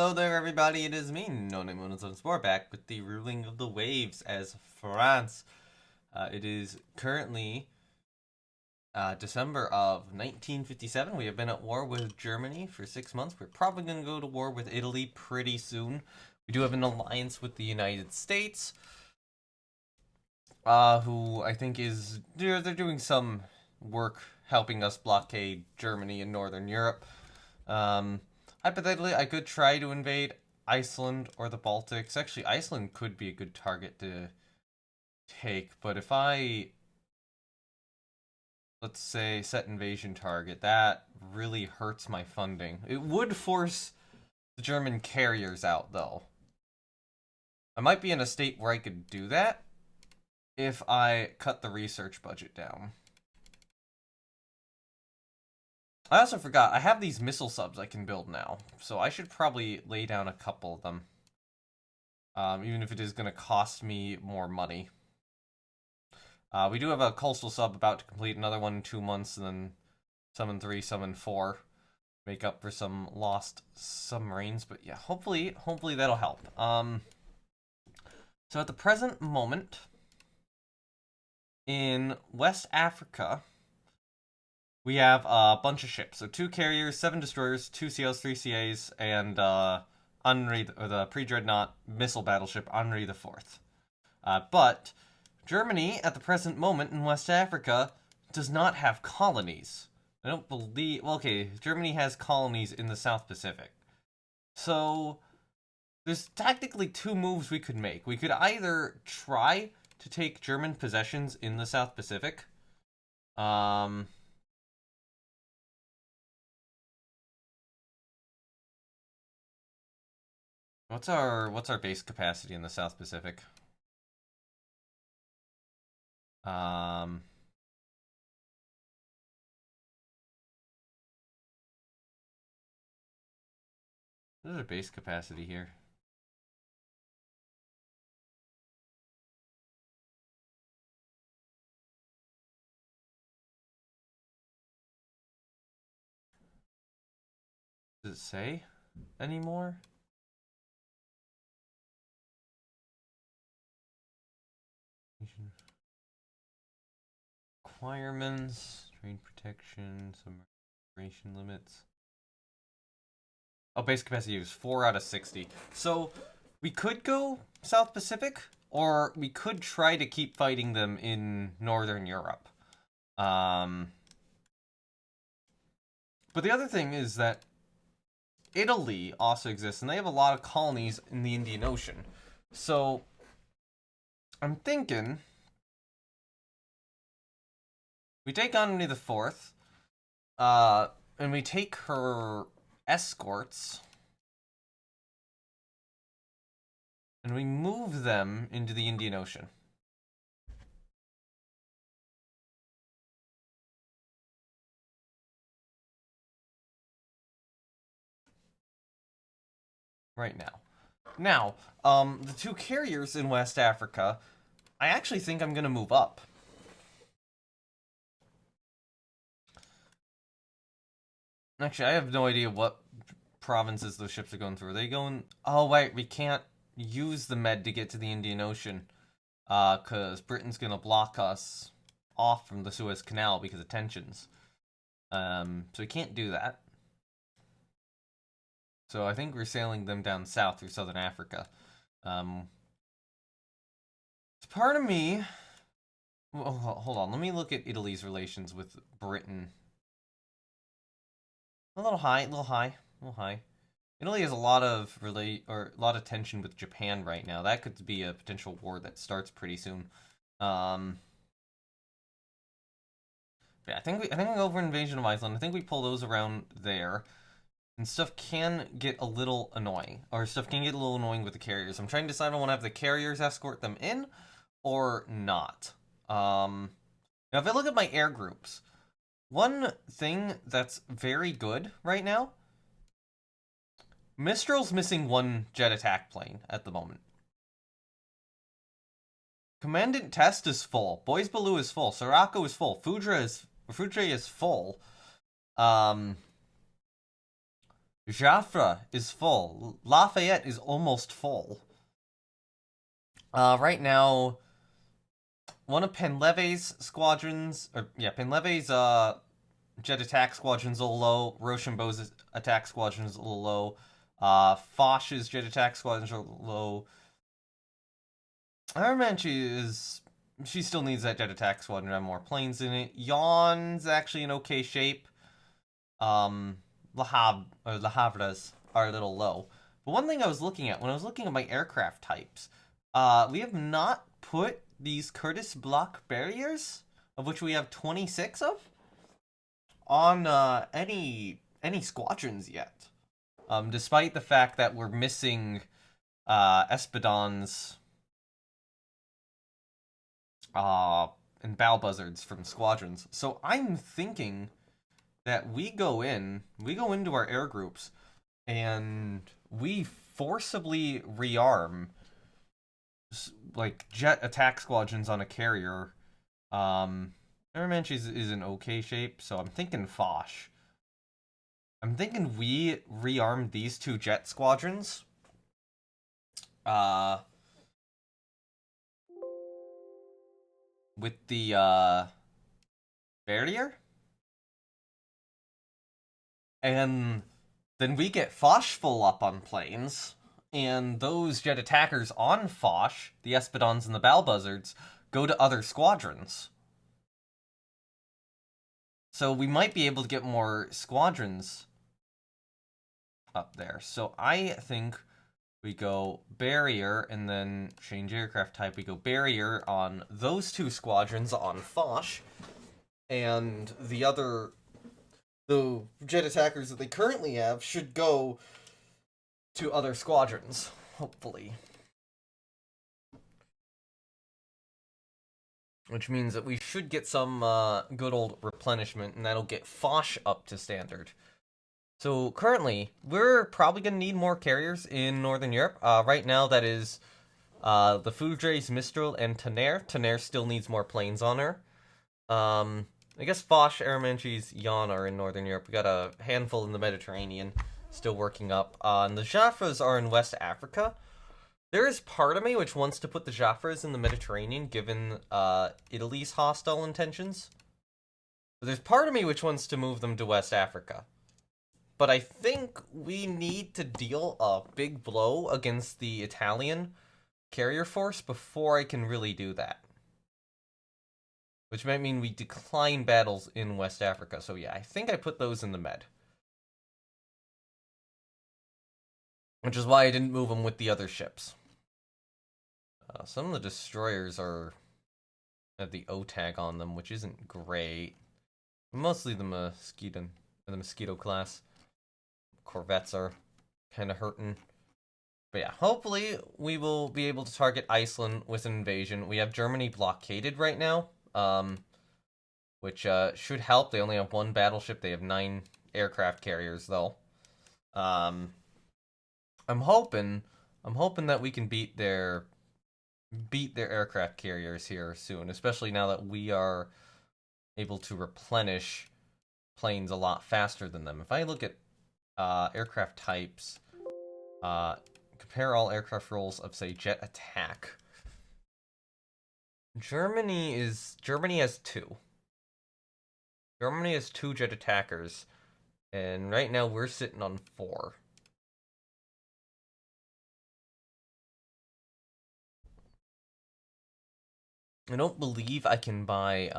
Hello there, everybody. It is me, No Name on Sport, back with the ruling of the waves as France. It is currently December of 1957. We have been at war with Germany for 6 months. We're probably going to go to war with Italy pretty soon. We do have an alliance with the United States, who I think they're doing some work helping us blockade Germany in Northern Europe. Hypothetically, I could try to invade Iceland or the Baltics. Actually, Iceland could be a good target to take, but if I, let's say, set invasion target, that really hurts my funding. It would force the German carriers out, though. I might be in a state where I could do that if I cut the research budget down. I also forgot, I have these missile subs I can build now, so I should probably lay down a couple of them. Even if it is going to cost me more money. We do have a coastal sub about to complete, another one in 2 months, and then summon 3, summon 4. Make up for some lost submarines, but yeah, hopefully that'll help. So at the present moment, in West Africa, we have a bunch of ships. So 2 carriers, 7 destroyers, 2 CLs, 3 CAs, and the pre-dreadnought missile battleship Henri IV. But Germany, at the present moment in West Africa, does not have colonies. I don't believe... Well, okay, Germany has colonies in the South Pacific. So there's tactically 2 moves we could make. We could either try to take German possessions in the South Pacific. What's our base capacity in the South Pacific? What's our base capacity here? Does it say anymore? Requirements, terrain protection, submersion limits. Oh, base capacity is 4 out of 60. So we could go South Pacific, or we could try to keep fighting them in Northern Europe. But the other thing is that Italy also exists, and they have a lot of colonies in the Indian Ocean. So I'm thinking we take Henri IV, and we take her escorts, and we move them into the Indian Ocean. Right now. Now, the 2 carriers in West Africa, I actually think I'm going to move up. Actually, I have no idea what provinces those ships are going through. Are they going... Oh, wait, we can't use the Med to get to the Indian Ocean. Because Britain's going to block us off from the Suez Canal because of tensions. So we can't do that. So I think we're sailing them down south through southern Africa. It's part of me... Well, hold on, let me look at Italy's relations with Britain. A little high. Italy has a lot of tension with Japan right now. That could be a potential war that starts pretty soon. Yeah, I think we go for invasion of Iceland. I think we pull those around there. And stuff can get a little annoying. Or stuff can get a little annoying with the carriers. I'm trying to decide if I want to have the carriers escort them in or not. Now, if I look at my air groups, one thing that's very good right now, Mistral's missing 1 jet attack plane at the moment. Commandant Test is full. Boys Baloo is full. Sirocco is full. Foudre is full. Joffre is full. Lafayette is almost full. Right now, one of Penleve's squadrons, Penleve's jet attack squadron's a little low. Rochambeau's attack squadron's a little low. Foch's jet attack squadron's a little low. She still needs that jet attack squadron to have more planes in it. Yon's actually in okay shape. Le Havres are a little low. But one thing I was looking at when I was looking at my aircraft types, we have not put these Curtis block barriers, of which we have 26 of, on any squadrons yet. Despite the fact that we're missing Espadons and bow buzzards from squadrons. So I'm thinking that we go into our air groups, and we forcibly rearm like jet attack squadrons on a carrier. Airmanches is in okay shape, so I'm thinking Foch. I'm thinking we rearm these two jet squadrons. With the barrier. And then we get Foch full up on planes, and those jet attackers on Foch, the Espadons and the bow buzzards, go to other squadrons. So we might be able to get more squadrons up there. So I think we go barrier and then change aircraft type. We go barrier on those two squadrons on Foch, and the jet attackers that they currently have should go to other squadrons, hopefully. Which means that we should get some good old replenishment, and that'll get Foch up to standard. So currently, we're probably going to need more carriers in Northern Europe. Right now, that is the Foudres, Mistral, and Tonnerre. Tonnerre still needs more planes on her. I guess Foch, Aramanches, Jan are in Northern Europe. We got a handful in the Mediterranean, still working up. And the Joffres are in West Africa. There is part of me which wants to put the Joffres in the Mediterranean, given Italy's hostile intentions. But there's part of me which wants to move them to West Africa. But I think we need to deal a big blow against the Italian carrier force before I can really do that. Which might mean we decline battles in West Africa. So yeah, I think I put those in the Med. Which is why I didn't move them with the other ships. Some of the destroyers have the O tag on them, which isn't great. Mostly the Mosquito class. Corvettes are kind of hurting. But yeah, hopefully we will be able to target Iceland with an invasion. We have Germany blockaded right now. Which should help. They only have one battleship. They have 9 aircraft carriers, though. I'm hoping that we can beat their aircraft carriers here soon, especially now that we are able to replenish planes a lot faster than them. If I look at aircraft types, compare all aircraft roles of, say, jet attack. Germany has 2. Germany has 2 jet attackers, and right now we're sitting on 4. I don't believe I can buy,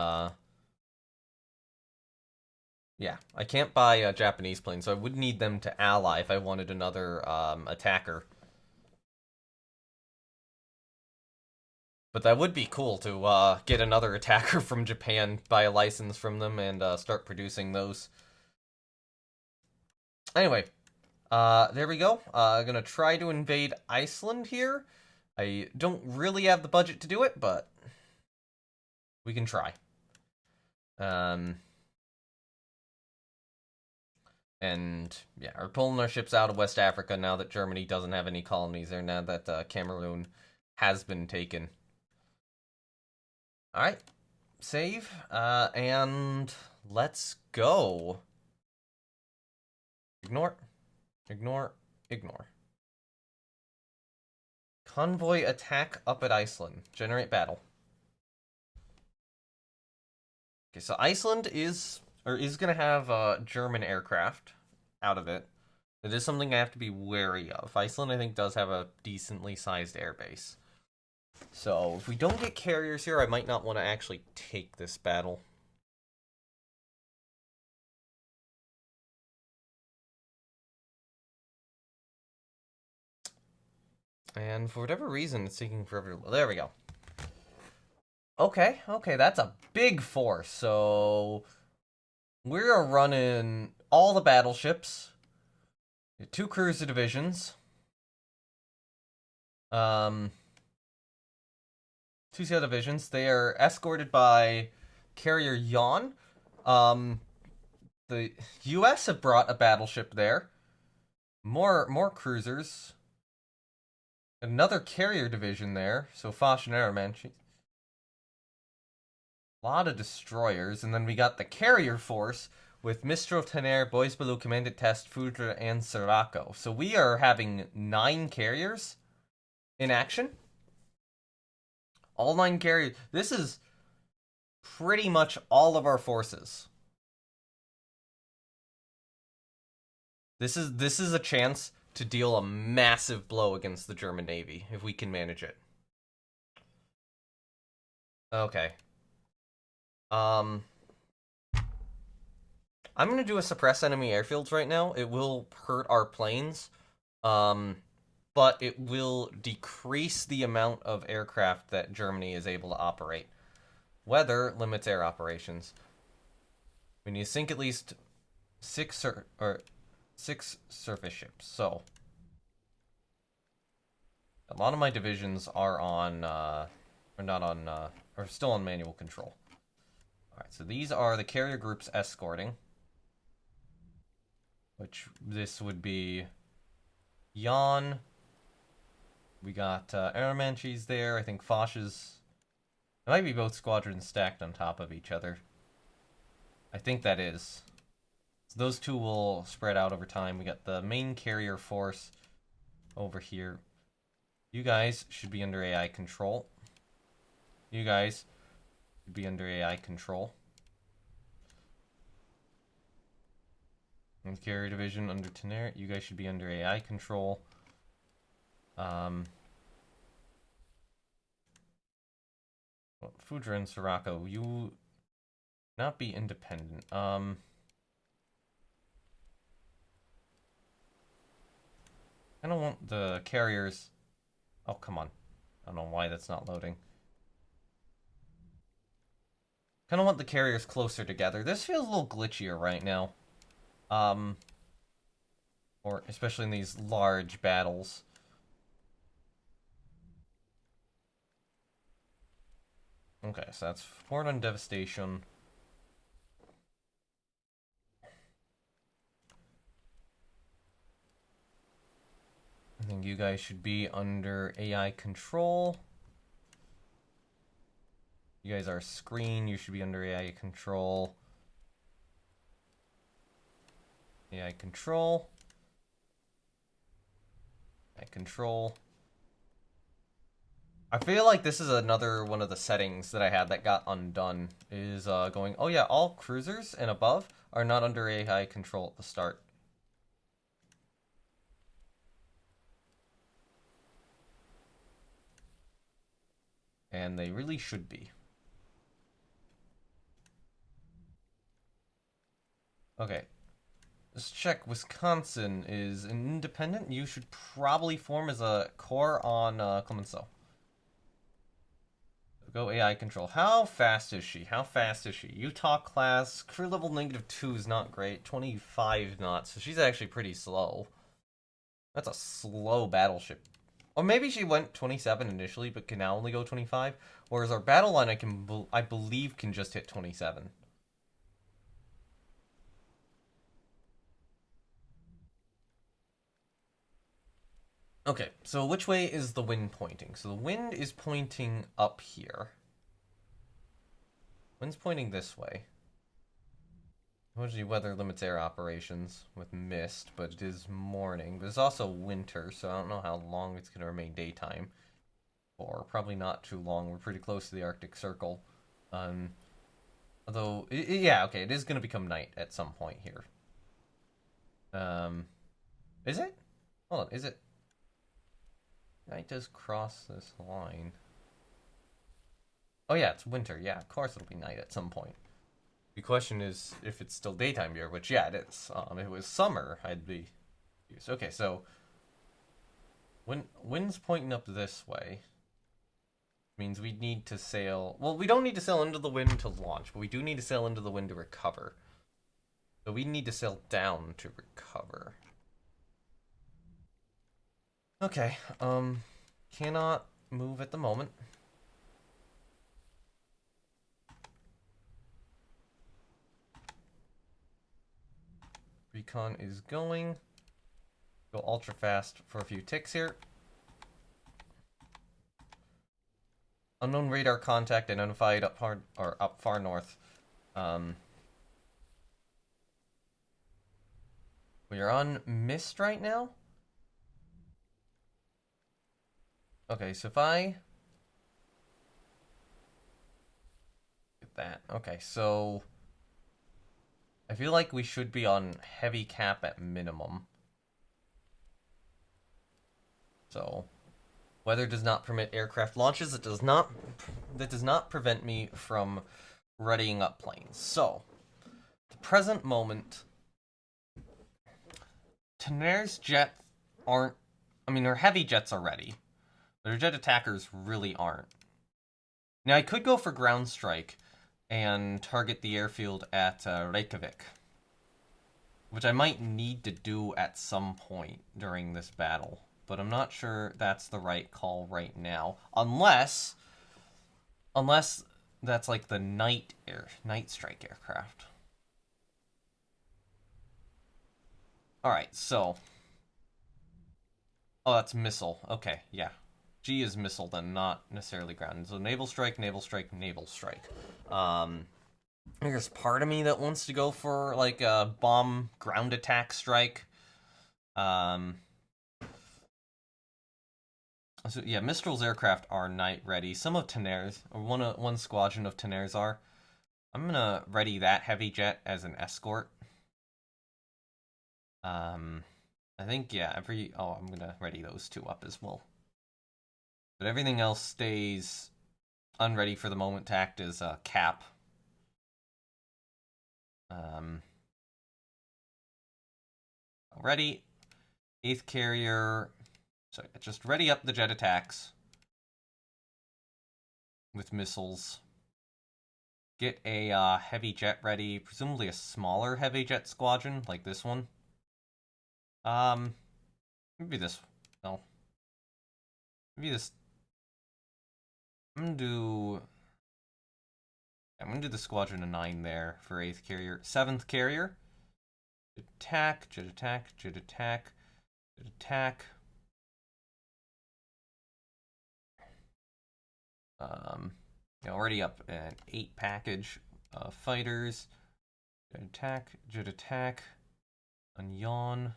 I can't buy a Japanese plane, so I would need them to ally if I wanted another, attacker. But that would be cool to get another attacker from Japan, buy a license from them, and start producing those. Anyway, there we go. Gonna try to invade Iceland here. I don't really have the budget to do it, but we can try. And yeah, we're pulling our ships out of West Africa now that Germany doesn't have any colonies there, now that Cameroon has been taken. Alright, save, and let's go. Ignore. Ignore. Ignore. Convoy attack up at Iceland. Generate battle. Okay, so Iceland is gonna have German aircraft out of it. It is something I have to be wary of. Iceland, I think, does have a decently sized airbase. So if we don't get carriers here, I might not want to actually take this battle. And for whatever reason, it's taking forever. There we go. Okay, that's a big force. So we're running all the battleships, 2 cruiser divisions, 2 sail divisions. They are escorted by carrier Yawn. The U.S. have brought a battleship there. More cruisers. Another carrier division there. So Foch and Aramanchi. A lot of destroyers. And then we got the carrier force with Mistral, Tener, Boys Below, Commanded Test, Foudre, and Sirocco. So we are having 9 carriers in action. All 9 carriers. This is pretty much all of our forces. This is a chance to deal a massive blow against the German Navy, if we can manage it. Okay. I'm gonna do a suppress enemy airfields right now. It will hurt our planes. But it will decrease the amount of aircraft that Germany is able to operate. Weather limits air operations. We need to sink at least 6 surface ships. So a lot of my divisions are on, are still on manual control. All right, so these are the carrier groups escorting, which this would be Jan. We got Aramanchis there. I think Foch's. It might be both squadrons stacked on top of each other. I think that is. So those 2 will spread out over time. We got the main carrier force over here. You guys should be under AI control. You guys should be under AI control. And carrier division under Tener. You guys should be under AI control. Foudre and Sirocco, you not be independent. I don't want the carriers. Oh, come on. I don't know why that's not loading. Kind of want the carriers closer together. This feels a little glitchier right now. Or especially in these large battles. Okay, so that's Fort on Devastation. I think you guys should be under AI control. You guys are screen. You should be under AI control. AI control. AI control. I feel like this is another one of the settings that I had that got undone. Is going, oh yeah, all cruisers and above are not under AI control at the start. And they really should be. Okay. Let's check. Wisconsin is an independent. You should probably form as a corps on Clemenceau. Go AI control. How fast is she? How fast is she? Utah class. Crew level -2 is not great. 25 knots. So she's actually pretty slow. That's a slow battleship. Or maybe she went 27 initially, but can now only go 25. Whereas our battle line, I believe, can just hit 27. Okay, so which way is the wind pointing? So the wind is pointing up here. Wind's pointing this way. Usually weather limits air operations with mist, but it is morning. But it's also winter, so I don't know how long it's going to remain daytime. Or probably not too long. We're pretty close to the Arctic Circle. Although, yeah, okay, it is going to become night at some point here. Is it? Hold on, is it? Night does cross this line. Oh yeah, it's winter. Yeah, of course it'll be night at some point. The question is if it's still daytime here, which, yeah, it is. If it was summer, I'd be confused. Okay, so wind's pointing up this way. Means we need to sail... Well, we don't need to sail into the wind to launch, but we do need to sail into the wind to recover. So we need to sail down to recover. Okay, cannot move at the moment. Recon is going. Go ultra fast for a few ticks here. Unknown radar contact identified up far north. We are on mist right now. Okay, so if I get that. Okay, so I feel like we should be on heavy cap at minimum. So weather does not permit aircraft launches. That does not prevent me from readying up planes. So, at the present moment, Tener's jets aren't... I mean, our heavy jets are ready, but our jet attackers really aren't. Now, I could go for ground strike and target the airfield at Reykjavik, which I might need to do at some point during this battle. But I'm not sure that's the right call right now. Unless that's like the night strike aircraft. Alright, so... Oh, that's missile. Okay, yeah. G is missile then, not necessarily ground. So naval strike, naval strike, naval strike. There's part of me that wants to go for like a bomb ground attack strike. So yeah, Mistral's aircraft are night ready. Some of Tener's, or one squadron of Tener's are. I'm gonna ready that heavy jet as an escort. I think, yeah, I'm gonna ready those two up as well. But everything else stays unready for the moment to act as a cap. Ready. 8th carrier. So just ready up the jet attacks with missiles. Get a heavy jet ready, presumably a smaller heavy jet squadron like this one. Maybe this. No. Maybe this. I'm gonna do the squadron of 9 there for 8th carrier. 7th carrier. Attack, jet attack, jet attack, jet attack. Already up an 8 package of fighters. Jet attack. On yawn.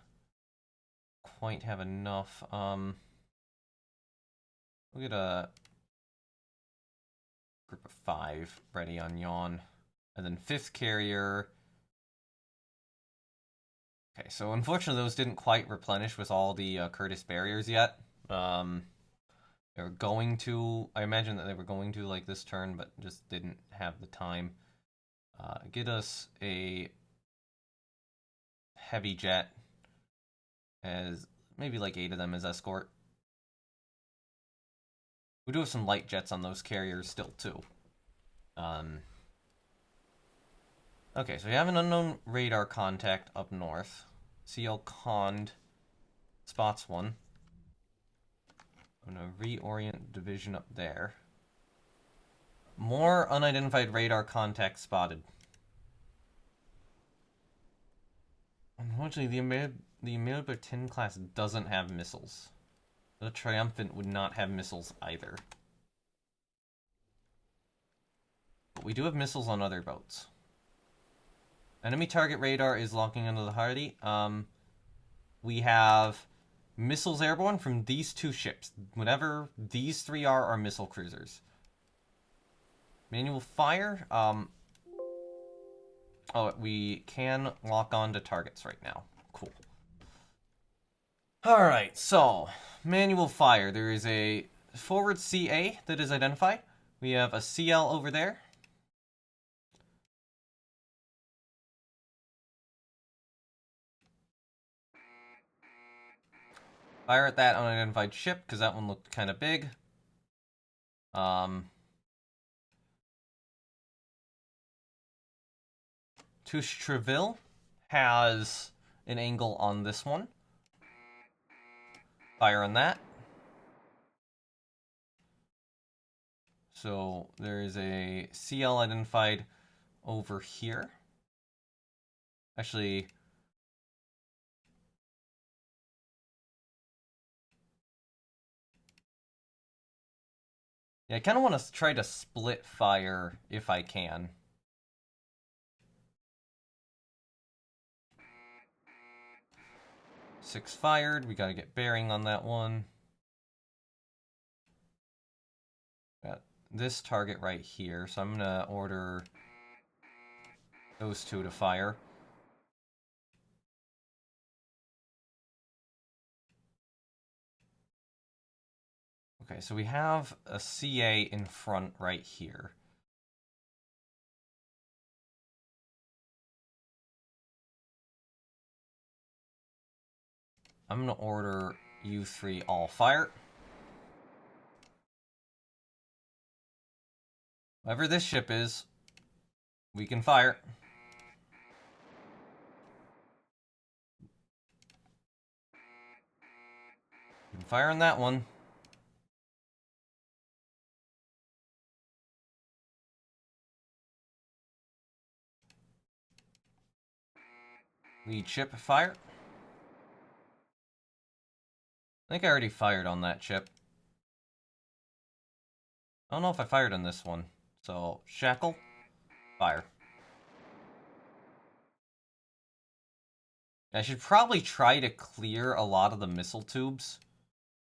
Quite have enough. We'll get a group of 5 ready on yawn. And then 5th carrier. Okay, so unfortunately those didn't quite replenish with all the Curtis barriers yet. They were going to, I imagine that they were going to like this turn, but just didn't have the time. Get us a heavy jet as maybe like 8 of them as escort. We do have some light jets on those carriers still too. Okay, so we have an unknown radar contact up north. CL Cond spots one. I'm gonna reorient division up there. More unidentified radar contact spotted. Unfortunately, the Amelia 10 class doesn't have missiles. The Triumphant would not have missiles either. But we do have missiles on other boats. Enemy target radar is locking into the hardy. We have missiles airborne from these two ships. Whatever these three are missile cruisers. Manual fire. Oh, we can lock on to targets right now. Cool. Alright, so, manual fire. There is a forward CA that is identified. We have a CL over there. Fire at that unidentified ship, because that one looked kind of big. Touche-Treville has an angle on this one. Fire on that. So there is a CL identified over here. Actually, yeah, I kind of want to try to split fire if I can. Six fired. We got to get bearing on that one. Got this target right here, so I'm going to order those two to fire. Okay, so we have a CA in front right here. I'm going to order you three all fire. Whatever this ship is, we can fire. We can fire on that one. Lead ship fire. I think I already fired on that ship. I don't know if I fired on this one. So, shackle, fire. I should probably try to clear a lot of the missile tubes.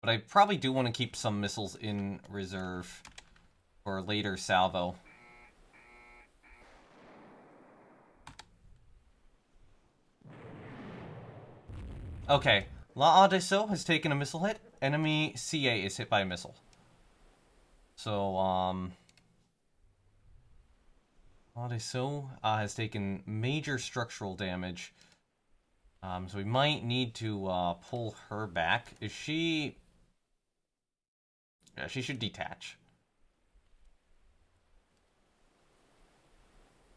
But I probably do want to keep some missiles in reserve for later salvo. Okay, La Adesso has taken a missile hit. Enemy CA is hit by a missile. So, La Adesso has taken major structural damage. So we might need to pull her back. Is she... Yeah, she should detach.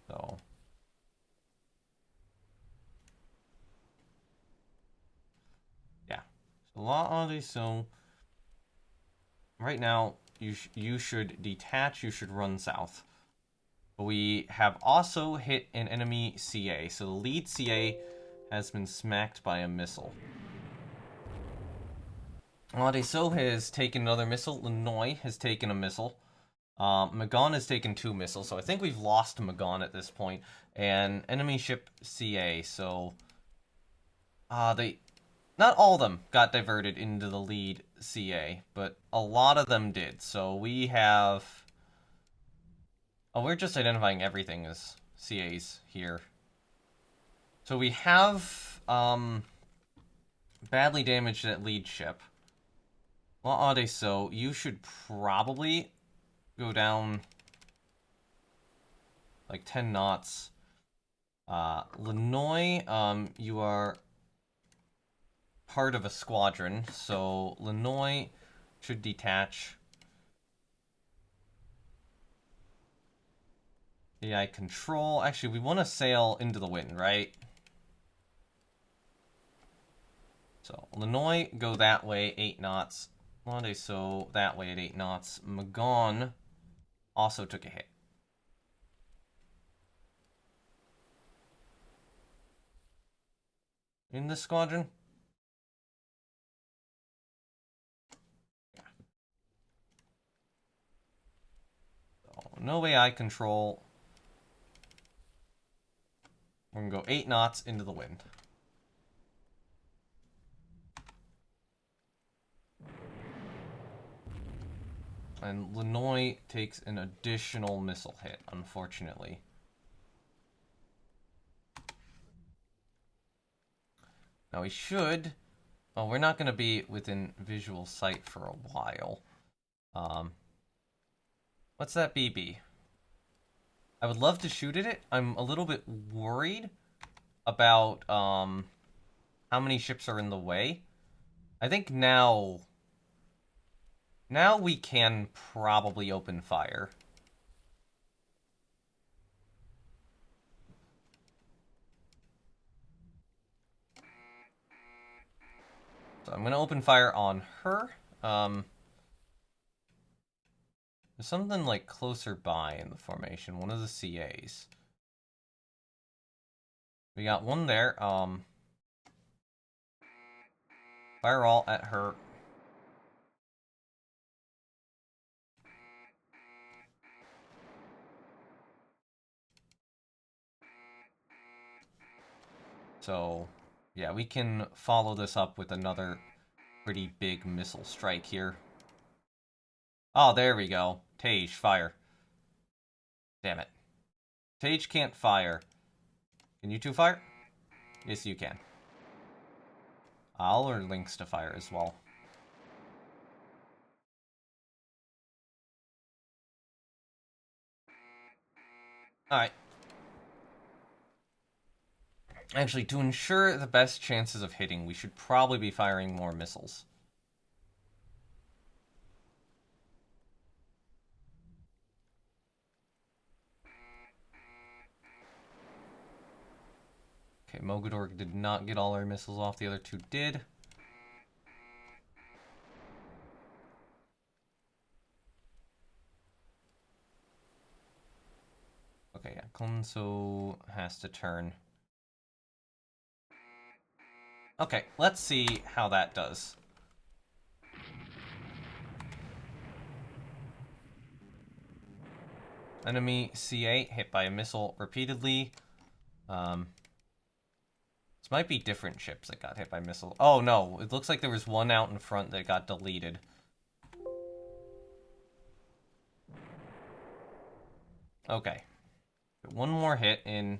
So... Yeah. So La Adesso... Right now, you should detach. You should run south. But we have also hit an enemy CA. So the lead CA has been smacked by a missile. Adesso has taken another missile. Linoy has taken a missile. Magon has taken two missiles. So I think we've lost Magon at this point. And enemy ship CA. So they... Not all of them got diverted into the lead CA, but a lot of them did. So we have... Oh, we're just identifying everything as CAs here. So we have badly damaged that lead ship. La Adesso, you should probably go down like 10 knots. Linoy, you are part of a squadron, so Linoy should detach. AI control. Actually, we want to sail into the wind, right? So, Linoy, go that way, 8 knots. Lande, so that way at 8 knots. Magon also took a hit. In this squadron? Yeah. So, no AI control. We're gonna go 8 knots into the wind. And Illinois takes an additional missile hit, unfortunately. Now we should... Well, we're not going to be within visual sight for a while. What's that BB? I would love to shoot at it. I'm a little bit worried about how many ships are in the way. I think now we can probably open fire. So I'm going to open fire on her. There's something like closer by in the formation. One of the CAs. We got one there. Fire all at her. So, yeah, we can follow this up with another pretty big missile strike here. Oh, there we go. Tage, fire. Damn it. Tage can't fire. Can you two fire? Yes, you can. I'll order Lynx to fire as well. Alright. Actually, to ensure the best chances of hitting, we should probably be firing more missiles. Okay, Mogador did not get all our missiles off. The other two did. Okay, yeah, Konso has to turn. Okay, let's see how that does. Enemy CA hit by a missile repeatedly. This might be different ships that got hit by missile. Oh no, it looks like there was one out in front that got deleted. Okay. One more hit in...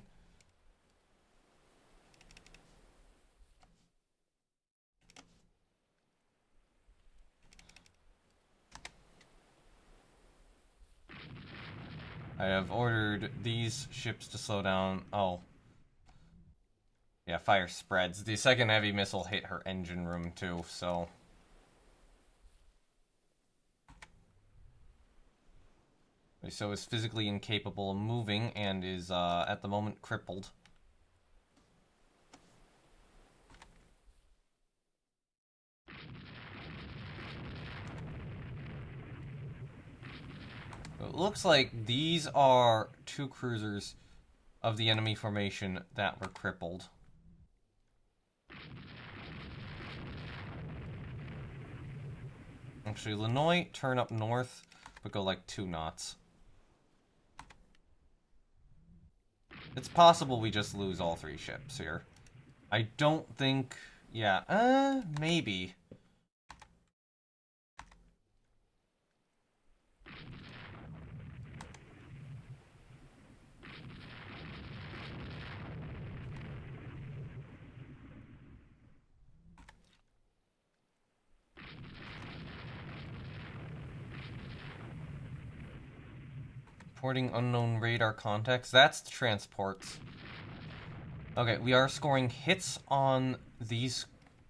I have ordered these ships to slow down. Oh. Yeah, fire spreads. The second heavy missile hit her engine room too, so... So is physically incapable of moving and is, at the moment, crippled. It looks like these are 2 cruisers of the enemy formation that were crippled. Actually, Illinois, turn up north, but go like 2 knots. It's possible we just lose all 3 ships here. I don't think... Yeah, maybe. Reporting unknown radar contacts. That's the transports. Okay, we are scoring hits on these,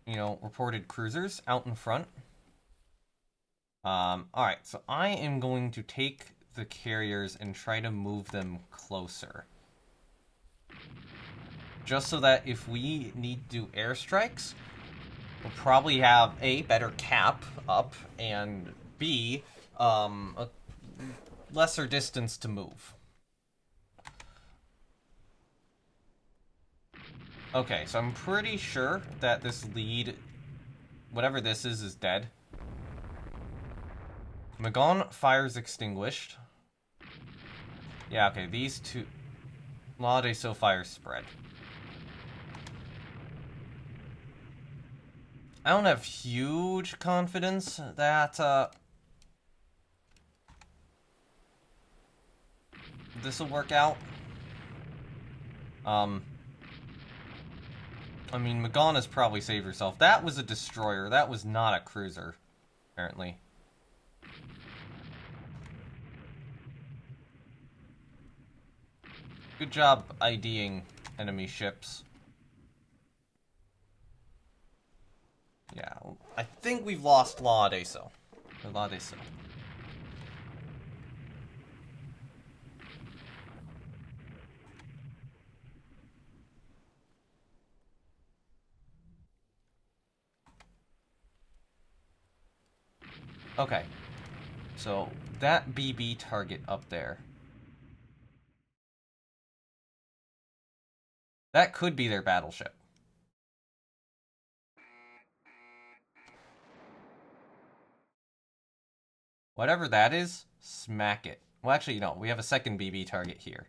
reported cruisers out in front. Alright, so I am going to take the carriers and try to move them closer. Just so that if we need to do airstrikes, we'll probably have A, better cap up, and B, a lesser distance to move. Okay, so I'm pretty sure that this lead, whatever this is dead. Magon fire's extinguished. Yeah, okay, these two... La de So fire spread. I don't have huge confidence that this will work out. I mean, Magana's probably saved herself. That was a destroyer. That was not a cruiser, apparently. Good job IDing enemy ships. Yeah, I think we've lost La Adeso. La Adeso. Okay. So, that BB target up there. That could be their battleship. Whatever that is, smack it. Well, actually, no. We have a second BB target here.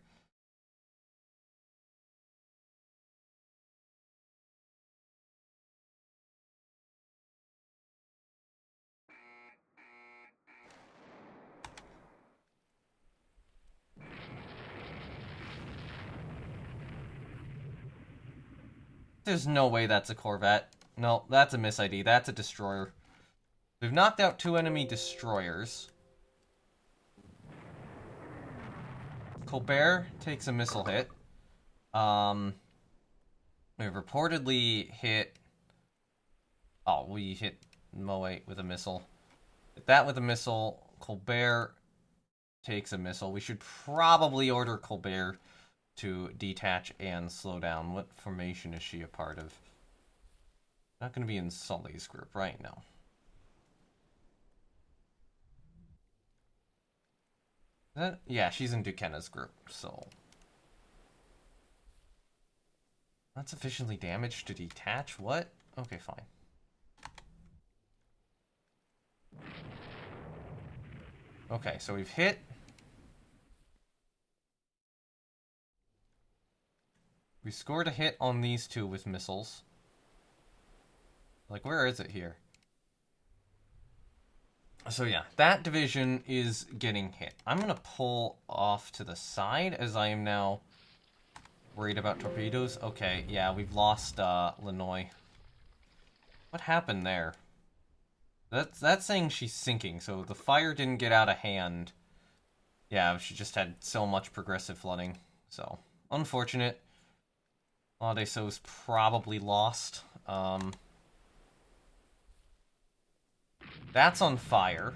There's no way that's a Corvette. No, that's a miss ID. That's a destroyer. We've knocked out 2 enemy destroyers. Colbert takes a missile hit. We've reportedly hit... Oh, we hit Moet with a missile. Hit that with a missile. Colbert takes a missile. We should probably order Colbert to detach and slow down. What formation is she a part of? Not going to be in Sully's group right now. Yeah, she's in Duquesne's group, so... Not sufficiently damaged to detach? What? Okay, fine. Okay, so we've hit... We scored a hit on these 2 with missiles. Like, where is it here? So yeah, that division is getting hit. I'm going to pull off to the side as I am now worried about torpedoes. Okay, yeah, we've lost Linoy. What happened there? That's saying she's sinking, so the fire didn't get out of hand. Yeah, she just had so much progressive flooding. So, unfortunate. Ladeso's probably lost. That's on fire.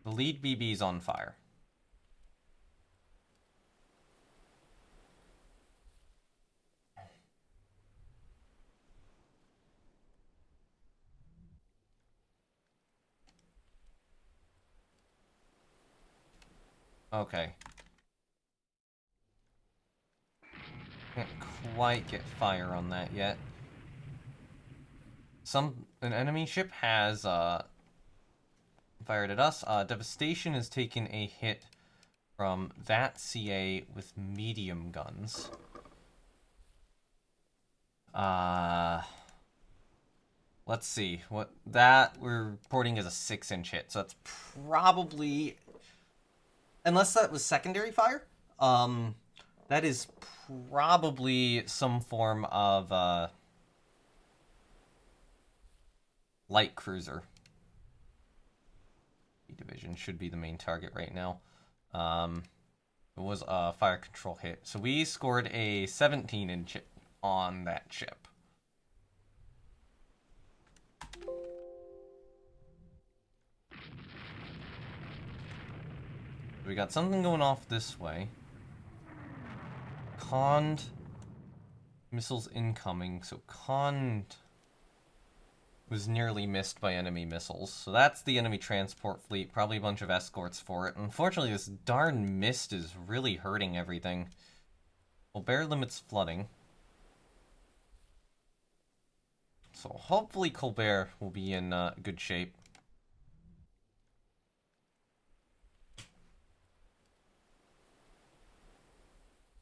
The lead BB's on fire. Okay. Can't quite get fire on that yet. An enemy ship has fired at us. Devastation has taken a hit from that CA with medium guns. Let's see. What that we're reporting as a 6-inch hit, so that's probably, unless that was secondary fire, that is probably some form of light cruiser. Division should be the main target right now. It was a fire control hit. So we scored a 17-inch hit on that ship. We got something going off this way. Conned. Missiles incoming. So Conned was nearly missed by enemy missiles. So that's the enemy transport fleet. Probably a bunch of escorts for it. Unfortunately, this darn mist is really hurting everything. Colbert limits flooding. So hopefully Colbert will be in good shape.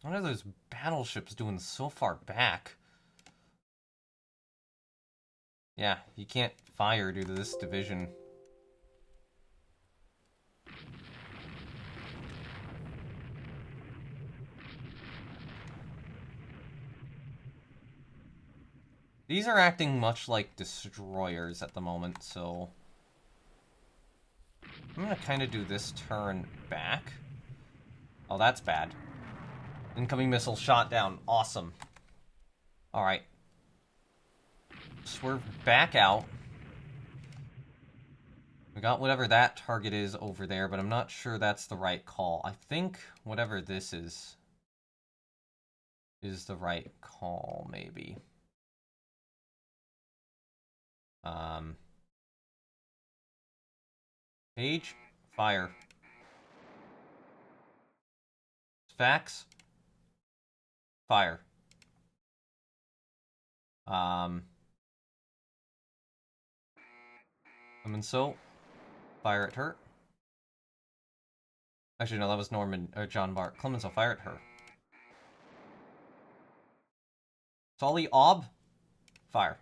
What are those battleships doing so far back? Yeah, you can't fire due to this division. These are acting much like destroyers at the moment, so I'm gonna kind of do this turn back. Oh, that's bad. Incoming missile shot down. Awesome. Alright. Swerve back out. We got whatever that target is over there, but I'm not sure that's the right call. I think whatever this is the right call, maybe. Page, fire. Fax, fire. Clemenceau, fire at her. Actually, no, that was Norman, or John Bart. Clemenceau, fire at her. Solly, Ob, fire.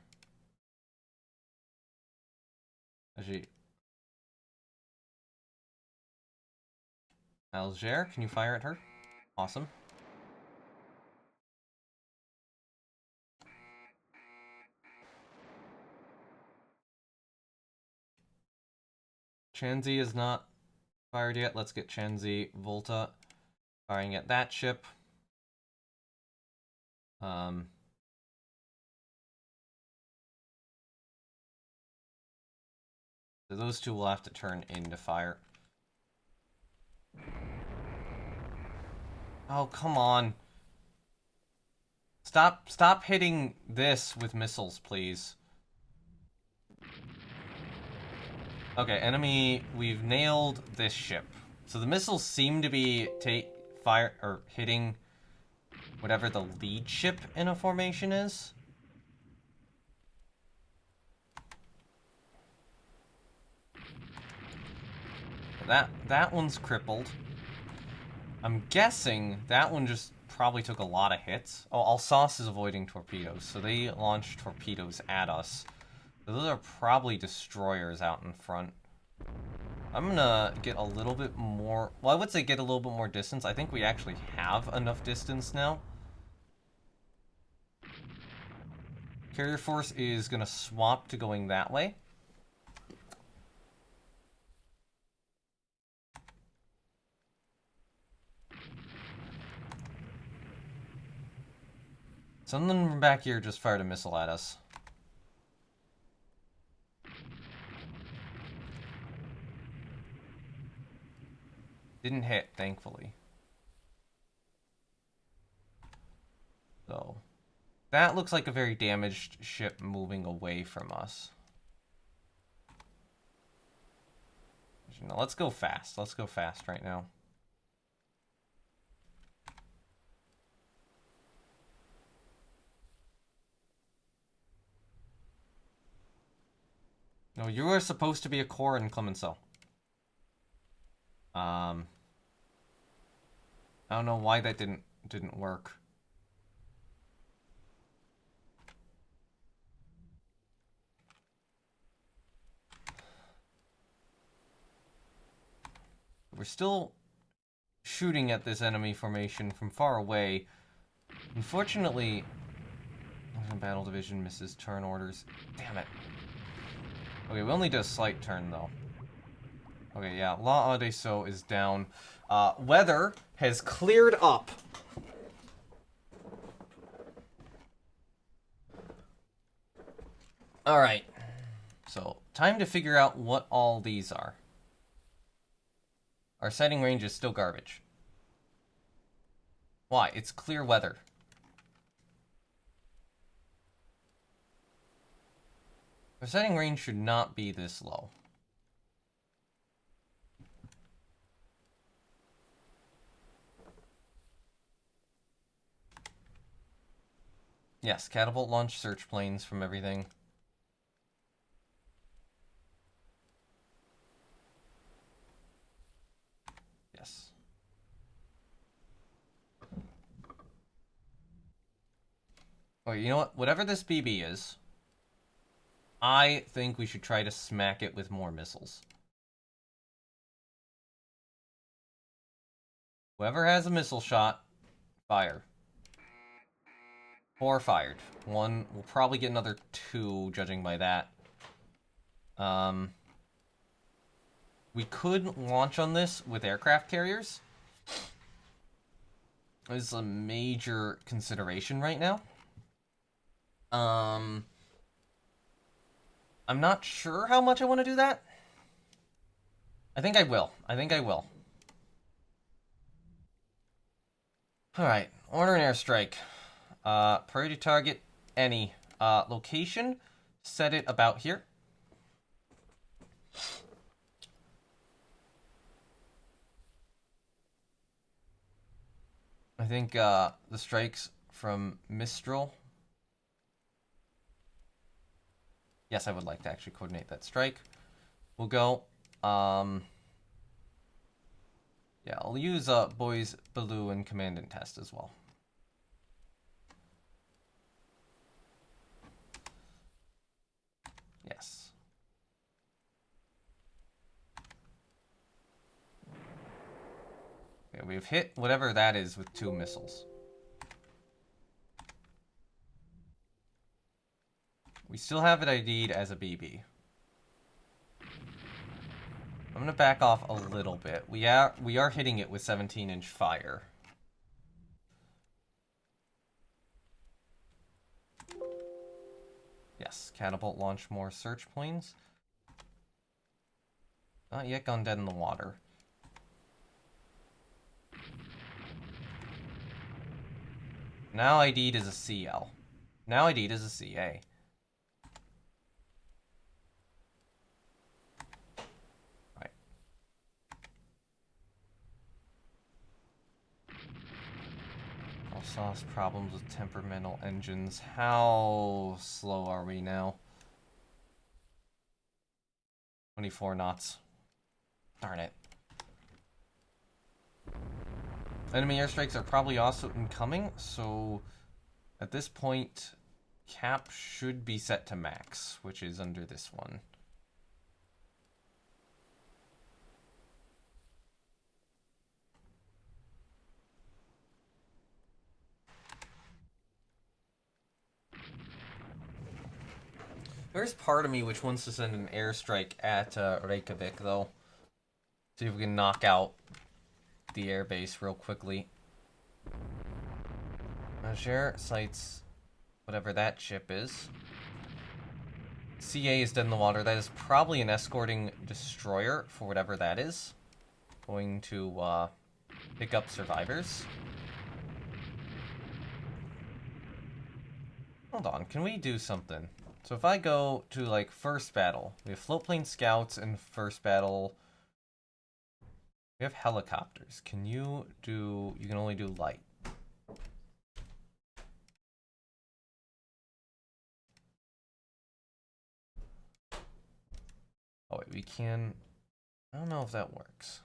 Actually, Alger, can you fire at her? Awesome. Chanzi is not fired yet. Let's get Chanzi, Volta firing at that ship. So those two will have to turn into fire. Oh, come on. Stop hitting this with missiles, please. Okay, enemy, we've nailed this ship. So the missiles seem to be hitting whatever the lead ship in a formation is. That one's crippled. I'm guessing that one just probably took a lot of hits. Oh, Alsace is avoiding torpedoes, so they launched torpedoes at us. So those are probably destroyers out in front. I'm gonna get a little bit more... Well, I would say get a little bit more distance. I think we actually have enough distance now. Carrier force is gonna swap to going that way. Someone from back here just fired a missile at us. Didn't hit, thankfully. So, that looks like a very damaged ship moving away from us. No, let's go fast. Let's go fast right now. No, you are supposed to be a core in Clemenceau. I don't know why that didn't work. We're still shooting at this enemy formation from far away. Unfortunately, battle division misses turn orders. Damn it. Okay, we only did a slight turn though. Okay, yeah, La Adesso is down. Weather has cleared up. Alright. So, time to figure out what all these are. Our sighting range is still garbage. Why? It's clear weather. Our sighting range should not be this low. Yes, catapult launch search planes from everything. Yes. Okay, you know what? Whatever this BB is, I think we should try to smack it with more missiles. Whoever has a missile shot, fire. 4 fired. 1, we'll probably get another 2, judging by that. We could launch on this with aircraft carriers. This is a major consideration right now. I'm not sure how much I want to do that. I think I will. Alright, order an airstrike. Priority target, any. Location, set it about here. I think, the strikes from Mistral. Yes, I would like to actually coordinate that strike. We'll go, yeah, I'll use, Boys Baloo and Commandant Test as well. Yes. Okay, we've hit whatever that is with 2 missiles. We still have it ID'd as a BB. I'm gonna back off a little bit. We are hitting it with 17-inch fire. Yes, catapult launch more search planes. Not yet gone dead in the water. Now ID'd as a CL. Now ID'd as a CA. Right. All sauce problems with temperamental engines. How slow are we now? 24 knots. Darn it. Enemy airstrikes are probably also incoming, so at this point, cap should be set to max, which is under this one. There's part of me which wants to send an airstrike at Reykjavik, though. See if we can knock out the airbase real quickly. Share sights whatever that ship is. CA is dead in the water. That is probably an escorting destroyer for whatever that is. Going to pick up survivors. Hold on, can we do something? So if I go to, like, first battle, we have float plane scouts in first battle. We have helicopters. Can you do... You can only do light. Oh, wait, we can... I don't know if that works.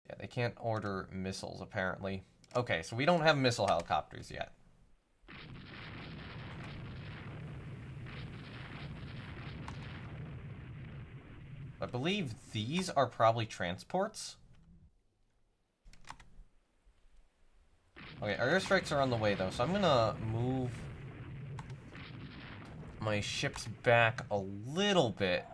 Yeah, they can't order missiles, apparently. Okay, so we don't have missile helicopters yet. I believe these are probably transports. Okay, our airstrikes are on the way, though, so I'm gonna move my ships back a little bit.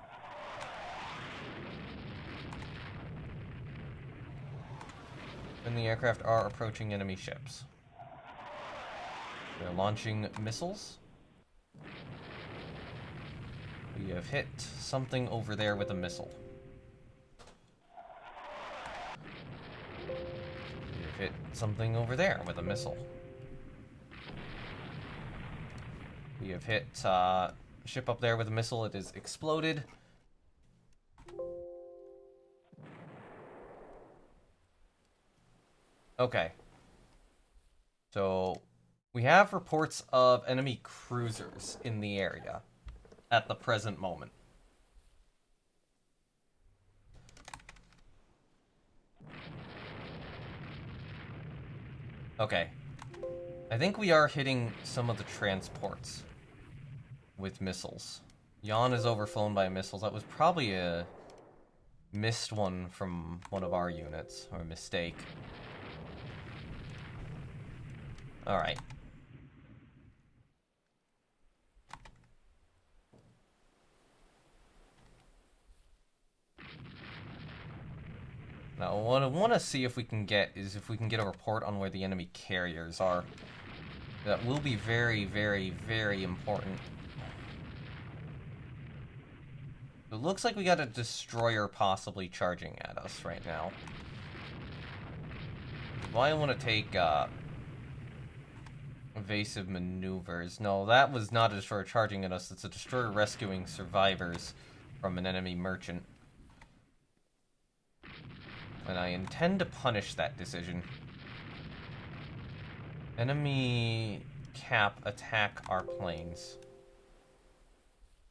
And the aircraft are approaching enemy ships. They're launching missiles. We have hit something over there with a missile. We have hit something over there with a missile. We have hit ship up there with a missile. It is exploded. Okay. So, we have reports of enemy cruisers in the area at the present moment. Okay. I think we are hitting some of the transports with missiles. Yawn is overflown by missiles. That was probably a missed one from one of our units, or a mistake. Alright. Now, what I want to see if we can get is if we can get a report on where the enemy carriers are. That will be very, very, very important. It looks like we got a destroyer possibly charging at us right now. Why I want to take evasive maneuvers. No, that was not a destroyer charging at us. It's a destroyer rescuing survivors from an enemy merchant. And I intend to punish that decision. Enemy cap attack our planes.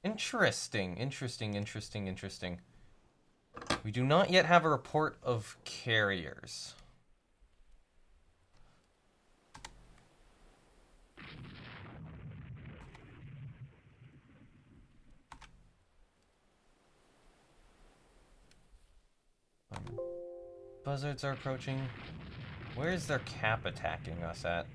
Interesting, interesting, interesting, interesting. We do not yet have a report of carriers. Buzzards are approaching. Where is their cap attacking us at?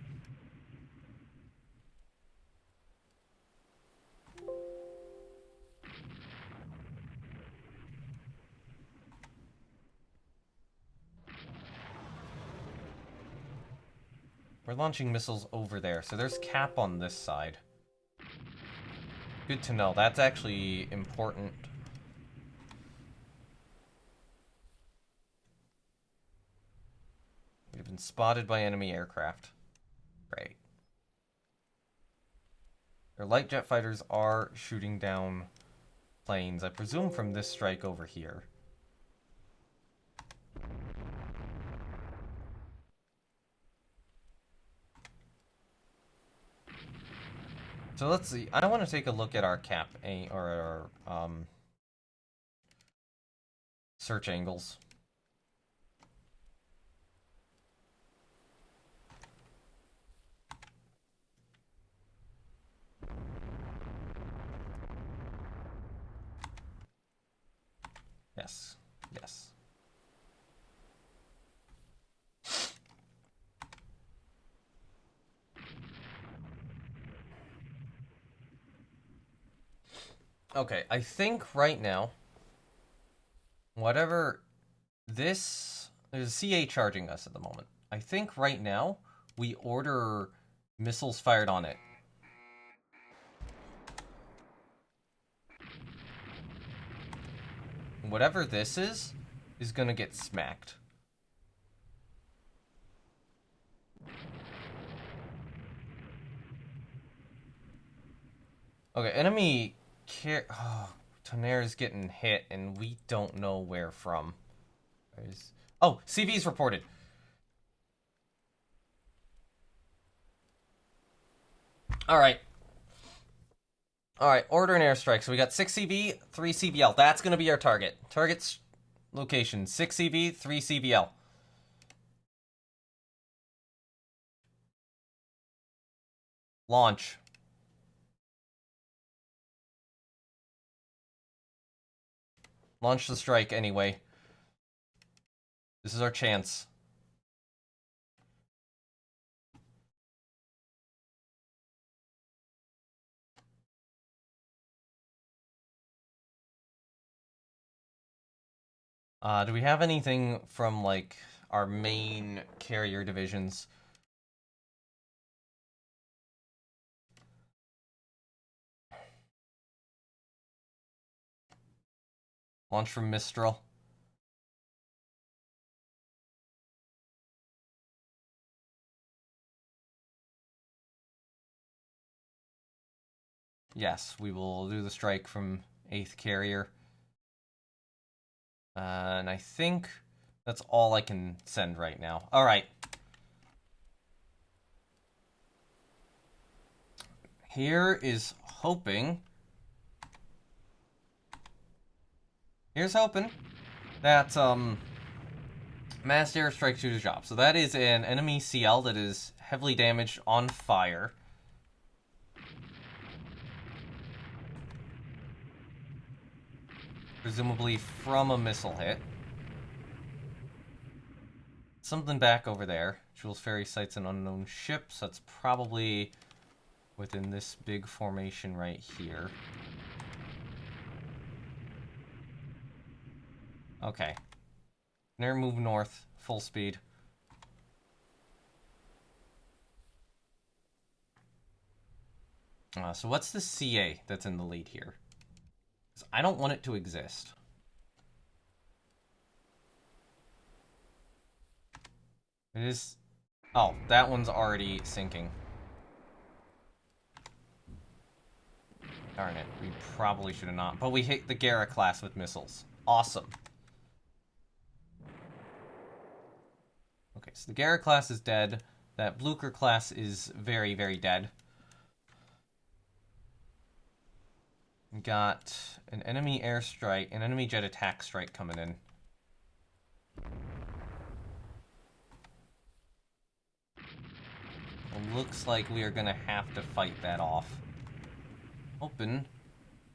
We're launching missiles over there, so there's cap on this side. Good to know. That's actually important. We've been spotted by enemy aircraft. Great. Their light jet fighters are shooting down planes, I presume from this strike over here. So let's see. I want to take a look at our cap or our search angles. Yes. Yes. Okay, I think right now, whatever this, there's a CA charging us at the moment. I think right now, we order missiles fired on it. Whatever this is gonna get smacked. Okay, enemy oh, Tonnerre's getting hit, and we don't know where from. Oh, CV's reported. Alright. Alright, order an airstrike. So we got 6 CV, 3 CVL. That's going to be our target. Target's location, 6 CV, 3 CVL. Launch. Launch the strike anyway. This is our chance. Do we have anything from, like, our main carrier divisions? Launch from Mistral. Yes, we will do the strike from 8th Carrier. And I think that's all I can send right now. Alright. Here is hoping... Here's hoping that, massed airstrike do the job. So that is an enemy CL that is heavily damaged on fire. Presumably from a missile hit. Something back over there. Jules Ferry sights an unknown ship, so that's probably within this big formation right here. Okay. Now move north, full speed. So what's the CA that's in the lead here? 'Cause I don't want it to exist. It is... Oh, that one's already sinking. Darn it, we probably should have not. But we hit the Gara class with missiles. Awesome. Okay, so the Gara class is dead. That Blucher class is very, very dead. We got an enemy airstrike, an enemy jet attack strike coming in. It looks like we are going to have to fight that off. Open.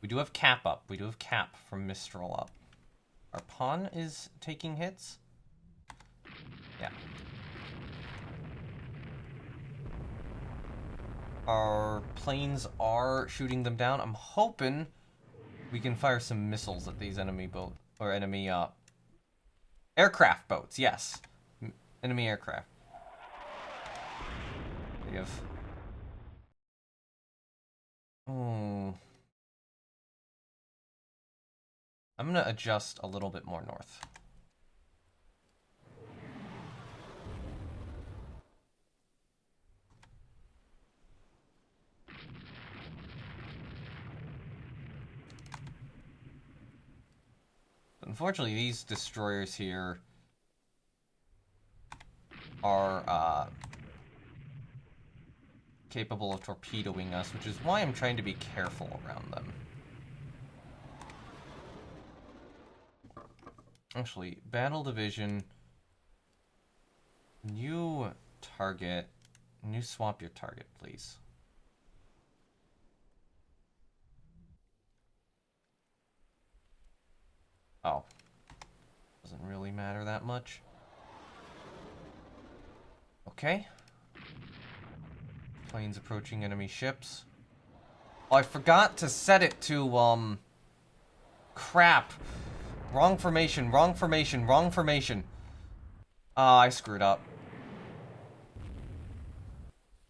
We do have cap up. We do have cap from Mistral up. Our pawn is taking hits? Yeah. Our planes are shooting them down. I'm hoping we can fire some missiles at these enemy boat or enemy aircraft boats. Yes, enemy aircraft. We have. Oh. I'm gonna adjust a little bit more north. Unfortunately, these destroyers here are capable of torpedoing us, which is why I'm trying to be careful around them. Actually, battle division, new target, new swap your target, please. Oh, doesn't really matter that much. Okay. Planes approaching enemy ships. Oh, I forgot to set it to, crap. Wrong formation, wrong formation, wrong formation. Ah, I screwed up.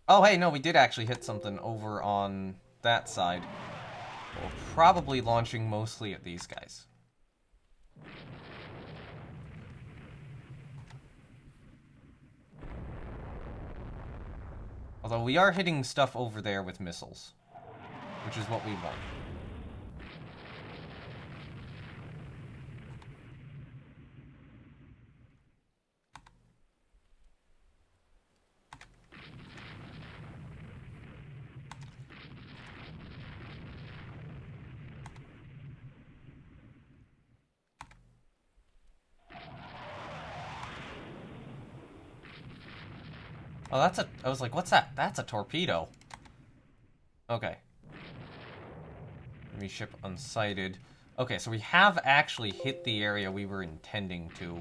Oh, hey, no, we did actually hit something over on that side. We're probably launching mostly at these guys. Although we are hitting stuff over there with missiles, which is what we want. Oh, that's a... I was like, what's that? That's a torpedo. Okay. Enemy ship unsighted. Okay, so we have actually hit the area we were intending to.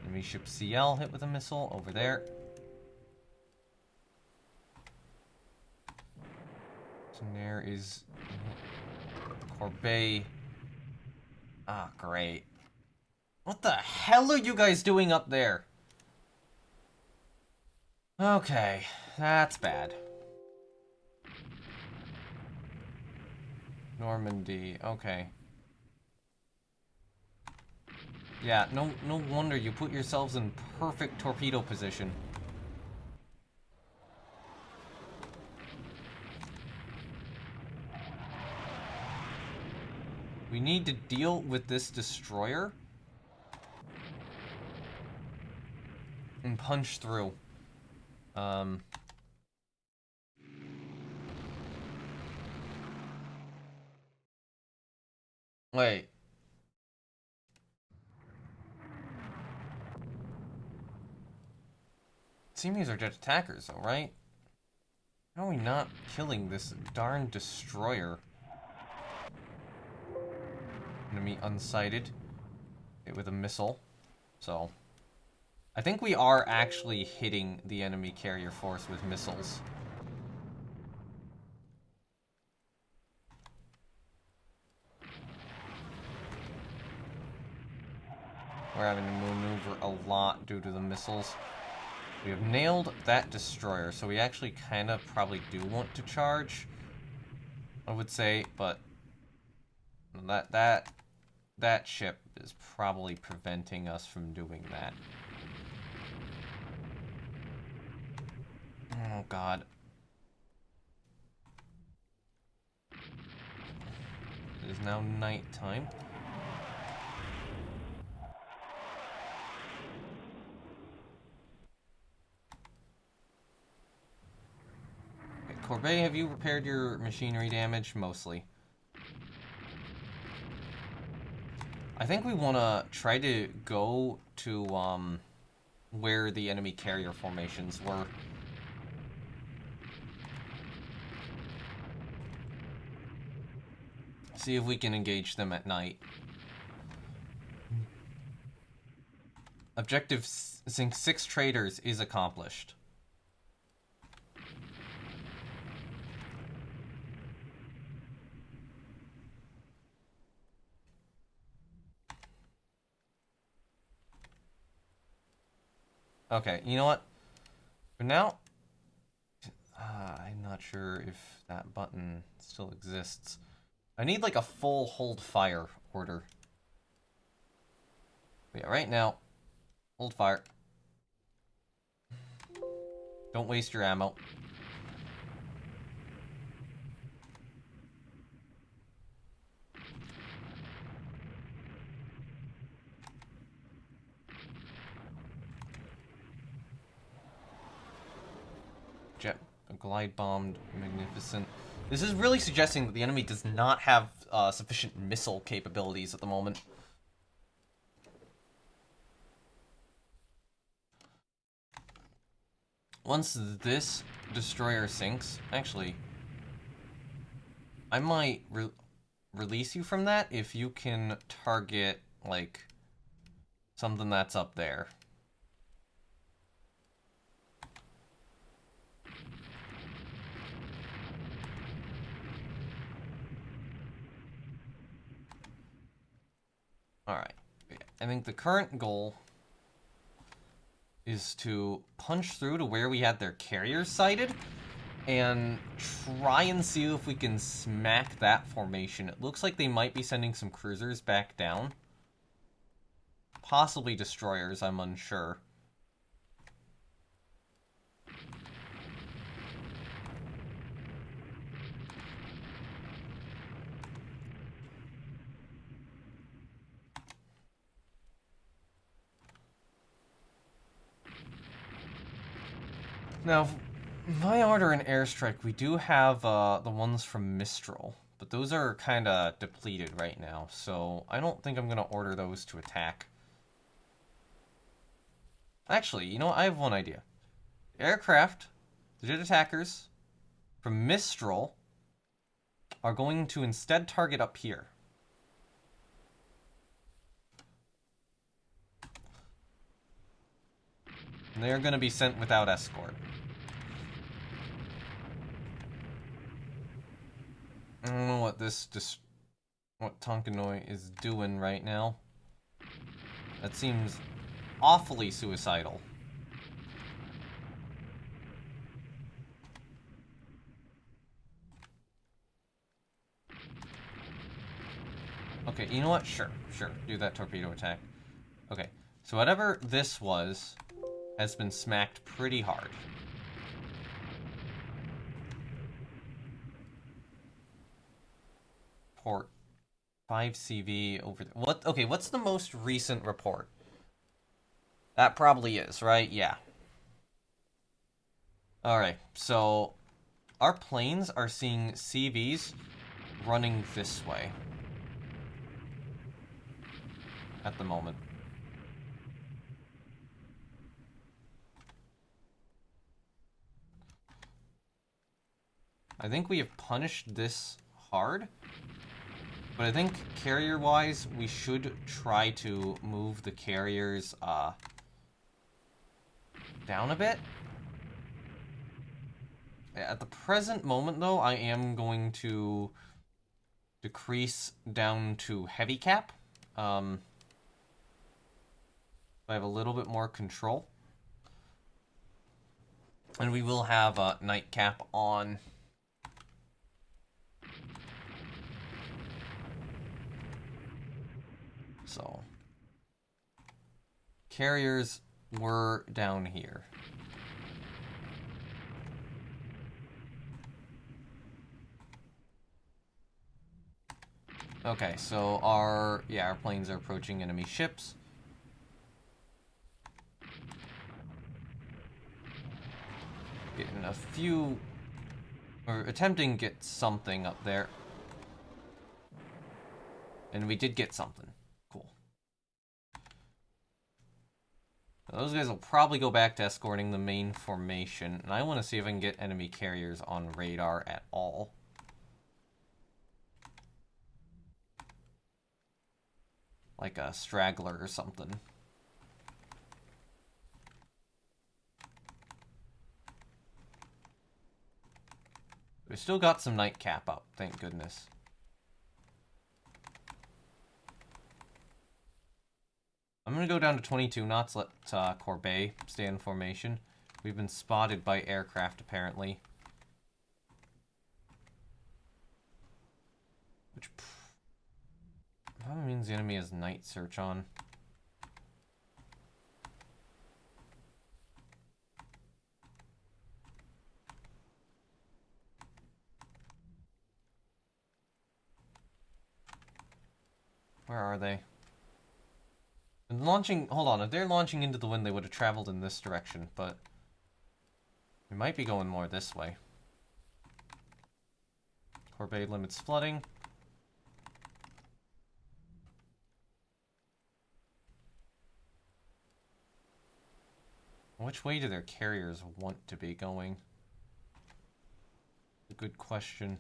Enemy ship CL hit with a missile over there. So there is Corbet. Ah, great. What the hell are you guys doing up there? Okay, that's bad. Normandy, okay. Yeah, no wonder you put yourselves in perfect torpedo position. We need to deal with this destroyer and punch through. Wait. Seems are jet attackers, though, right? How are we not killing this darn destroyer? Enemy unsighted. Hit with a missile. So, I think we are actually hitting the enemy carrier force with missiles. We're having to maneuver a lot due to the missiles. We have nailed that destroyer, so we actually kind of probably do want to charge, I would say, but that ship is probably preventing us from doing that. Oh god. It is now nighttime. Okay, Corbet, have you repaired your machinery damage? Mostly. I think we want to try to go to, where the enemy carrier formations were. See if we can engage them at night. Objective sink 6 traders is accomplished. Okay, you know what? For now, I'm not sure if that button still exists. I need like a full hold fire order. But yeah, right now, hold fire. Don't waste your ammo. Jet glide bombed, magnificent. This is really suggesting that the enemy does not have sufficient missile capabilities at the moment. Once this destroyer sinks, actually, I might release you from that if you can target, like, something that's up there. Alright. I think the current goal is to punch through to where we had their carriers sighted and try and see if we can smack that formation. It looks like they might be sending some cruisers back down. Possibly destroyers, I'm unsure. Now, if I order an airstrike, we do have the ones from Mistral, but those are kind of depleted right now, so I don't think I'm going to order those to attack. Actually, you know what? I have one idea. Aircraft, the jet attackers from Mistral are going to instead target up here. And they're going to be sent without escort. I don't know what what Tonkanoi is doing right now. That seems awfully suicidal. Okay, you know what? Sure. Do that torpedo attack. Okay, so whatever this was has been smacked pretty hard. Port 5CV over there. What? Okay, what's the most recent report? That probably is, right? Yeah. Alright, so our planes are seeing CVs running this way at the moment. I think we have punished this hard. But I think carrier-wise, we should try to move the carriers down a bit. At the present moment, though, I am going to decrease down to heavy cap. I have a little bit more control. And we will have a night cap on. So, carriers were down here. Okay, so our planes are approaching enemy ships. Getting a few, or attempting to get something up there. And we did get something. Cool. Now, those guys will probably go back to escorting the main formation. And I want to see if I can get enemy carriers on radar at all. Like a straggler or something. We still got some night cap up, thank goodness. I'm gonna go down to 22 knots, let Corbet stay in formation. We've been spotted by aircraft, apparently. Which probably means the enemy has night search on. Where are they? And launching, hold on, if they're launching into the wind, they would have traveled in this direction, but we might be going more this way. Corbet limits flooding. Which way do their carriers want to be going? A good question.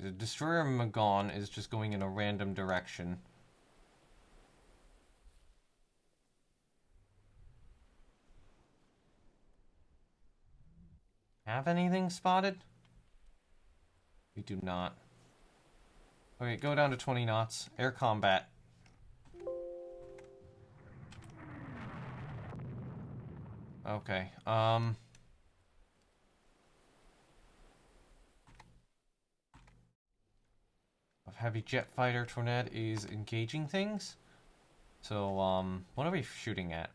The destroyer Magon is just going in a random direction. Have anything spotted? We do not. Okay, go down to 20 knots. Air combat. Okay, of heavy jet fighter Tornad is engaging things. So, what are we shooting at?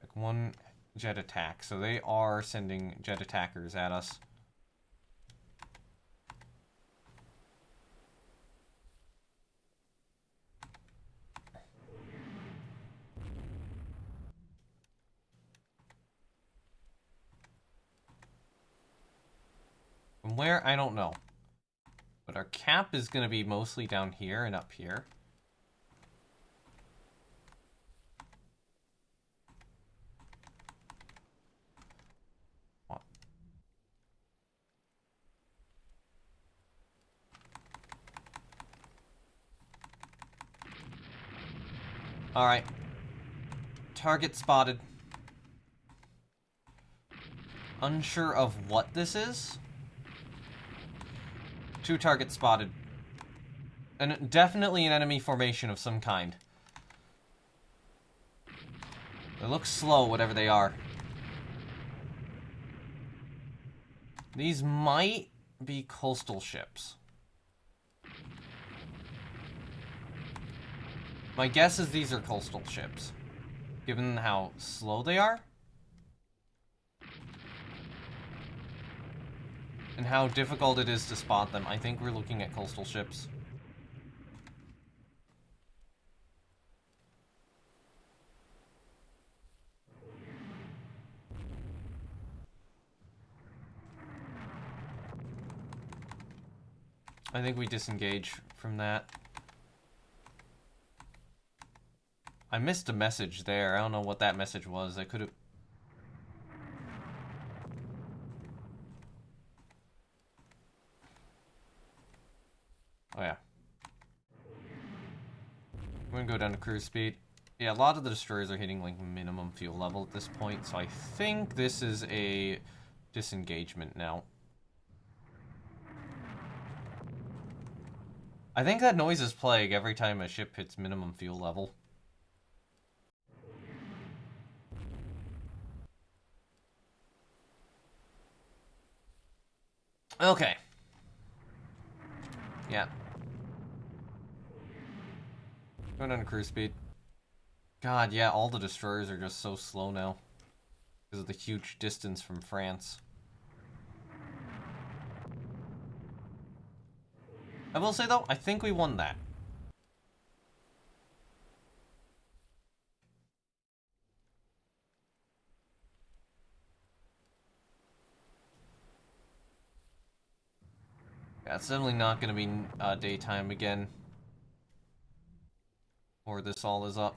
Like one jet attack. So they are sending jet attackers at us. From where? I don't know. But our cap is going to be mostly down here and up here. What? Alright. Target spotted. Unsure of what this is. 2 targets spotted. And definitely an enemy formation of some kind. They look slow, whatever they are. These might be coastal ships. My guess is these are coastal ships, given how slow they are. And how difficult it is to spot them. I think we're looking at coastal ships. I think we disengage from that. I missed a message there. I don't know what that message was. I could have... Oh, yeah. We're gonna go down to cruise speed. Yeah, a lot of the destroyers are hitting, like, minimum fuel level at this point, so I think this is a disengagement now. I think that noise is playing every time a ship hits minimum fuel level. Okay. Yeah. Going down to cruise speed. God, yeah, all the destroyers are just so slow now. Because of the huge distance from France. I will say, though, I think we won that. Yeah, it's definitely not going to be daytime again. Or this all is up.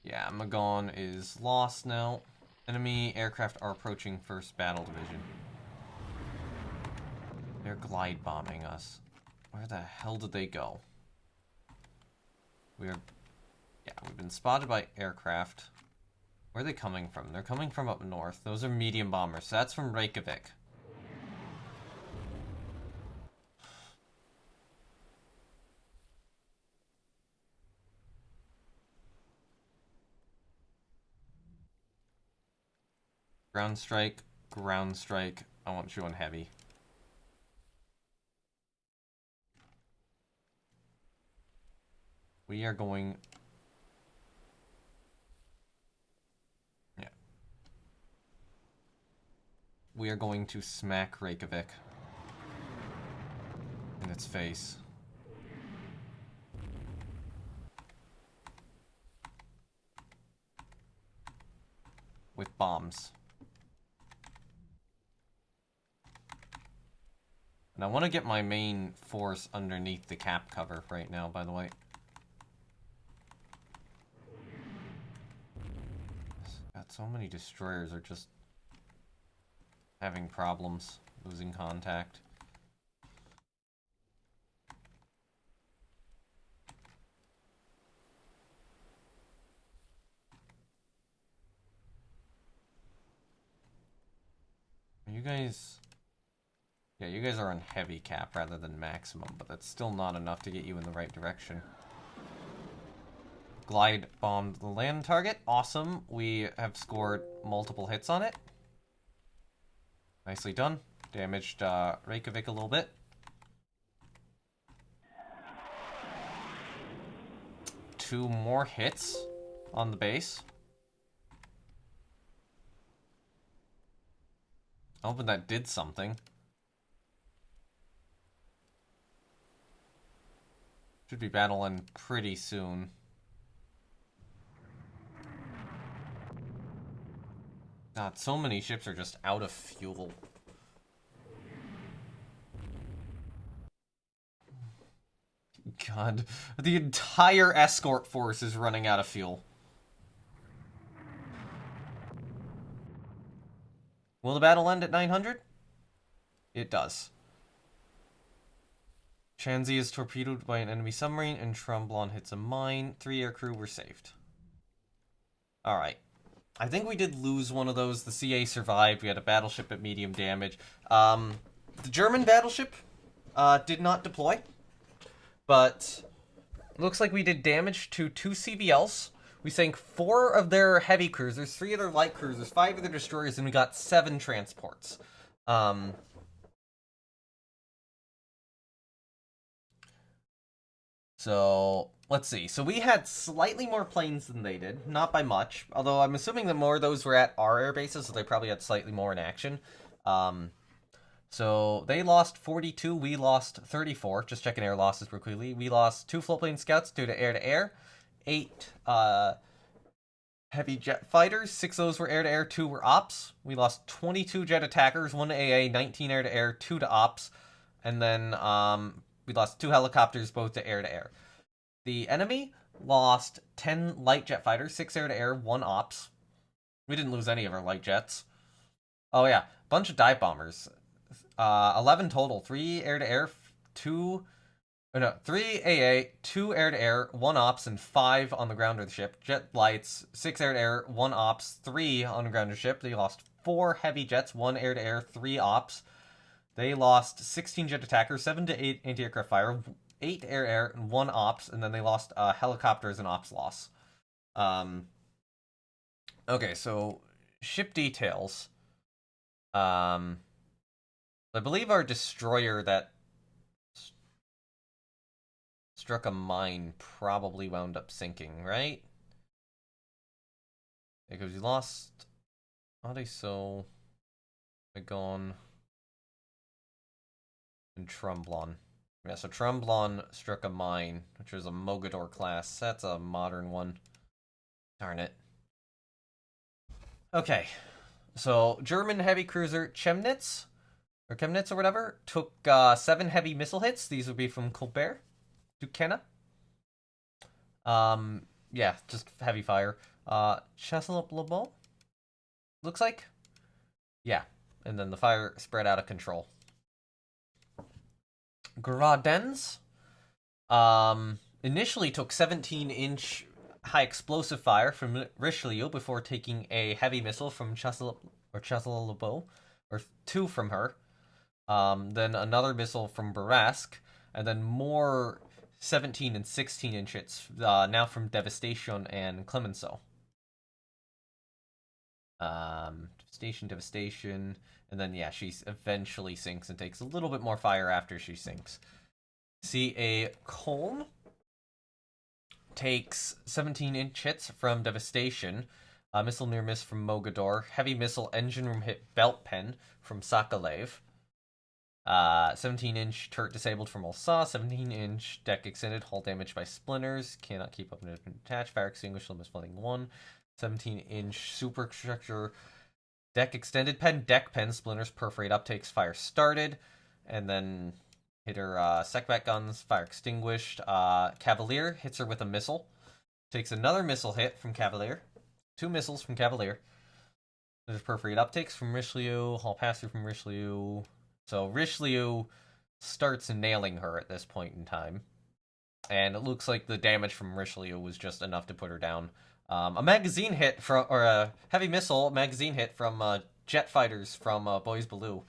Yeah, Magon is lost now. Enemy aircraft are approaching 1st Battle Division. They're glide bombing us. Where the hell did they go? Yeah, we've been spotted by aircraft. Where are they coming from? They're coming from up north. Those are medium bombers. So that's from Reykjavik. Ground strike, ground strike. I want you on heavy. We are going... Yeah. We are going to smack Reykjavik in its face. With bombs. And I want to get my main force underneath the cap cover right now, by the way. God, so many destroyers are just having problems losing contact. You guys... Yeah, you guys are on heavy cap rather than maximum, but that's still not enough to get you in the right direction. Glide bombed the land target. Awesome. We have scored multiple hits on it. Nicely done. Damaged Reykjavik a little bit. Two more hits on the base. Hoping that did something. Should be battling pretty soon. God, so many ships are just out of fuel. God, the entire escort force is running out of fuel. Will the battle end at 900? It does. Shanxi is torpedoed by an enemy submarine, and Tremblant hits a mine. 3 aircrew were saved. Alright. I think we did lose one of those. The CA survived. We had a battleship at medium damage. The German battleship did not deploy. But looks like we did damage to 2 CBLs. We sank 4 of their heavy cruisers, 3 of their light cruisers, 5 of their destroyers, and we got 7 transports. So, let's see. So we had slightly more planes than they did. Not by much. Although I'm assuming that more of those were at our air bases, so they probably had slightly more in action. So they lost 42, we lost 34. Just checking air losses real quickly. We lost 2 floatplane scouts due to air-to-air. 8 Heavy jet fighters, 6 of those were air-to-air, 2 were ops. We lost 22 jet attackers, 1 AA, 19 air-to-air, 2 to ops. And then we lost 2 helicopters, both to air-to-air. The enemy lost 10 light jet fighters, 6 air-to-air, 1 ops. We didn't lose any of our light jets. Oh yeah, bunch of dive bombers. 11 total, 3 air-to-air, 3 AA, 2 air-to-air, 1 ops, and 5 on the ground of the ship. Jet lights, 6 air-to-air, 1 ops, 3 on the ground of the ship. They lost 4 heavy jets, 1 air-to-air, 3 ops. They lost 16 jet attackers, 7 to 8 anti-aircraft fire, 8 air-to-air, and 1 ops, and then they lost helicopters and ops loss. Okay, so ship details. I believe our destroyer that struck a mine probably wound up sinking, right? Because we lost. How they so? Gone and Trumblon. Yeah, so Trumblon struck a mine, which was a Mogador class. That's a modern one. Darn it. Okay, so German heavy cruiser Chemnitz or whatever took 7 heavy missile hits. These would be from Colbert. Duquesne. Yeah, just heavy fire. Chasseloup looks like. Yeah, and then the fire spread out of control. Gradens, initially took 17-inch high explosive fire from Richelieu before taking a heavy missile from Chasseloup, or 2 from her. Then another missile from Barasque, and then more 17 and 16-inch hits, now from Devastation and Clemenceau. Devastation, and then yeah, she eventually sinks and takes a little bit more fire after she sinks. See, a Colm takes 17-inch hits from Devastation, missile near miss from Mogador, heavy missile engine room hit belt pen from Sakalev. 17-inch turret disabled from Alsace, 17-inch deck extended, hull damaged by splinters, cannot keep up and attached, fire extinguished, limit flooding 1, 17-inch superstructure, deck extended pen, deck pen, splinters, perforate uptakes, fire started, and then hit her secback guns, fire extinguished. Cavalier hits her with a missile, takes another missile hit from Cavalier, 2 missiles from Cavalier. There's perforate uptakes from Richelieu, hull pass through from Richelieu. So Richelieu starts nailing her at this point in time. And it looks like the damage from Richelieu was just enough to put her down. A magazine hit from, or a heavy missile magazine hit from jet fighters from Boys Below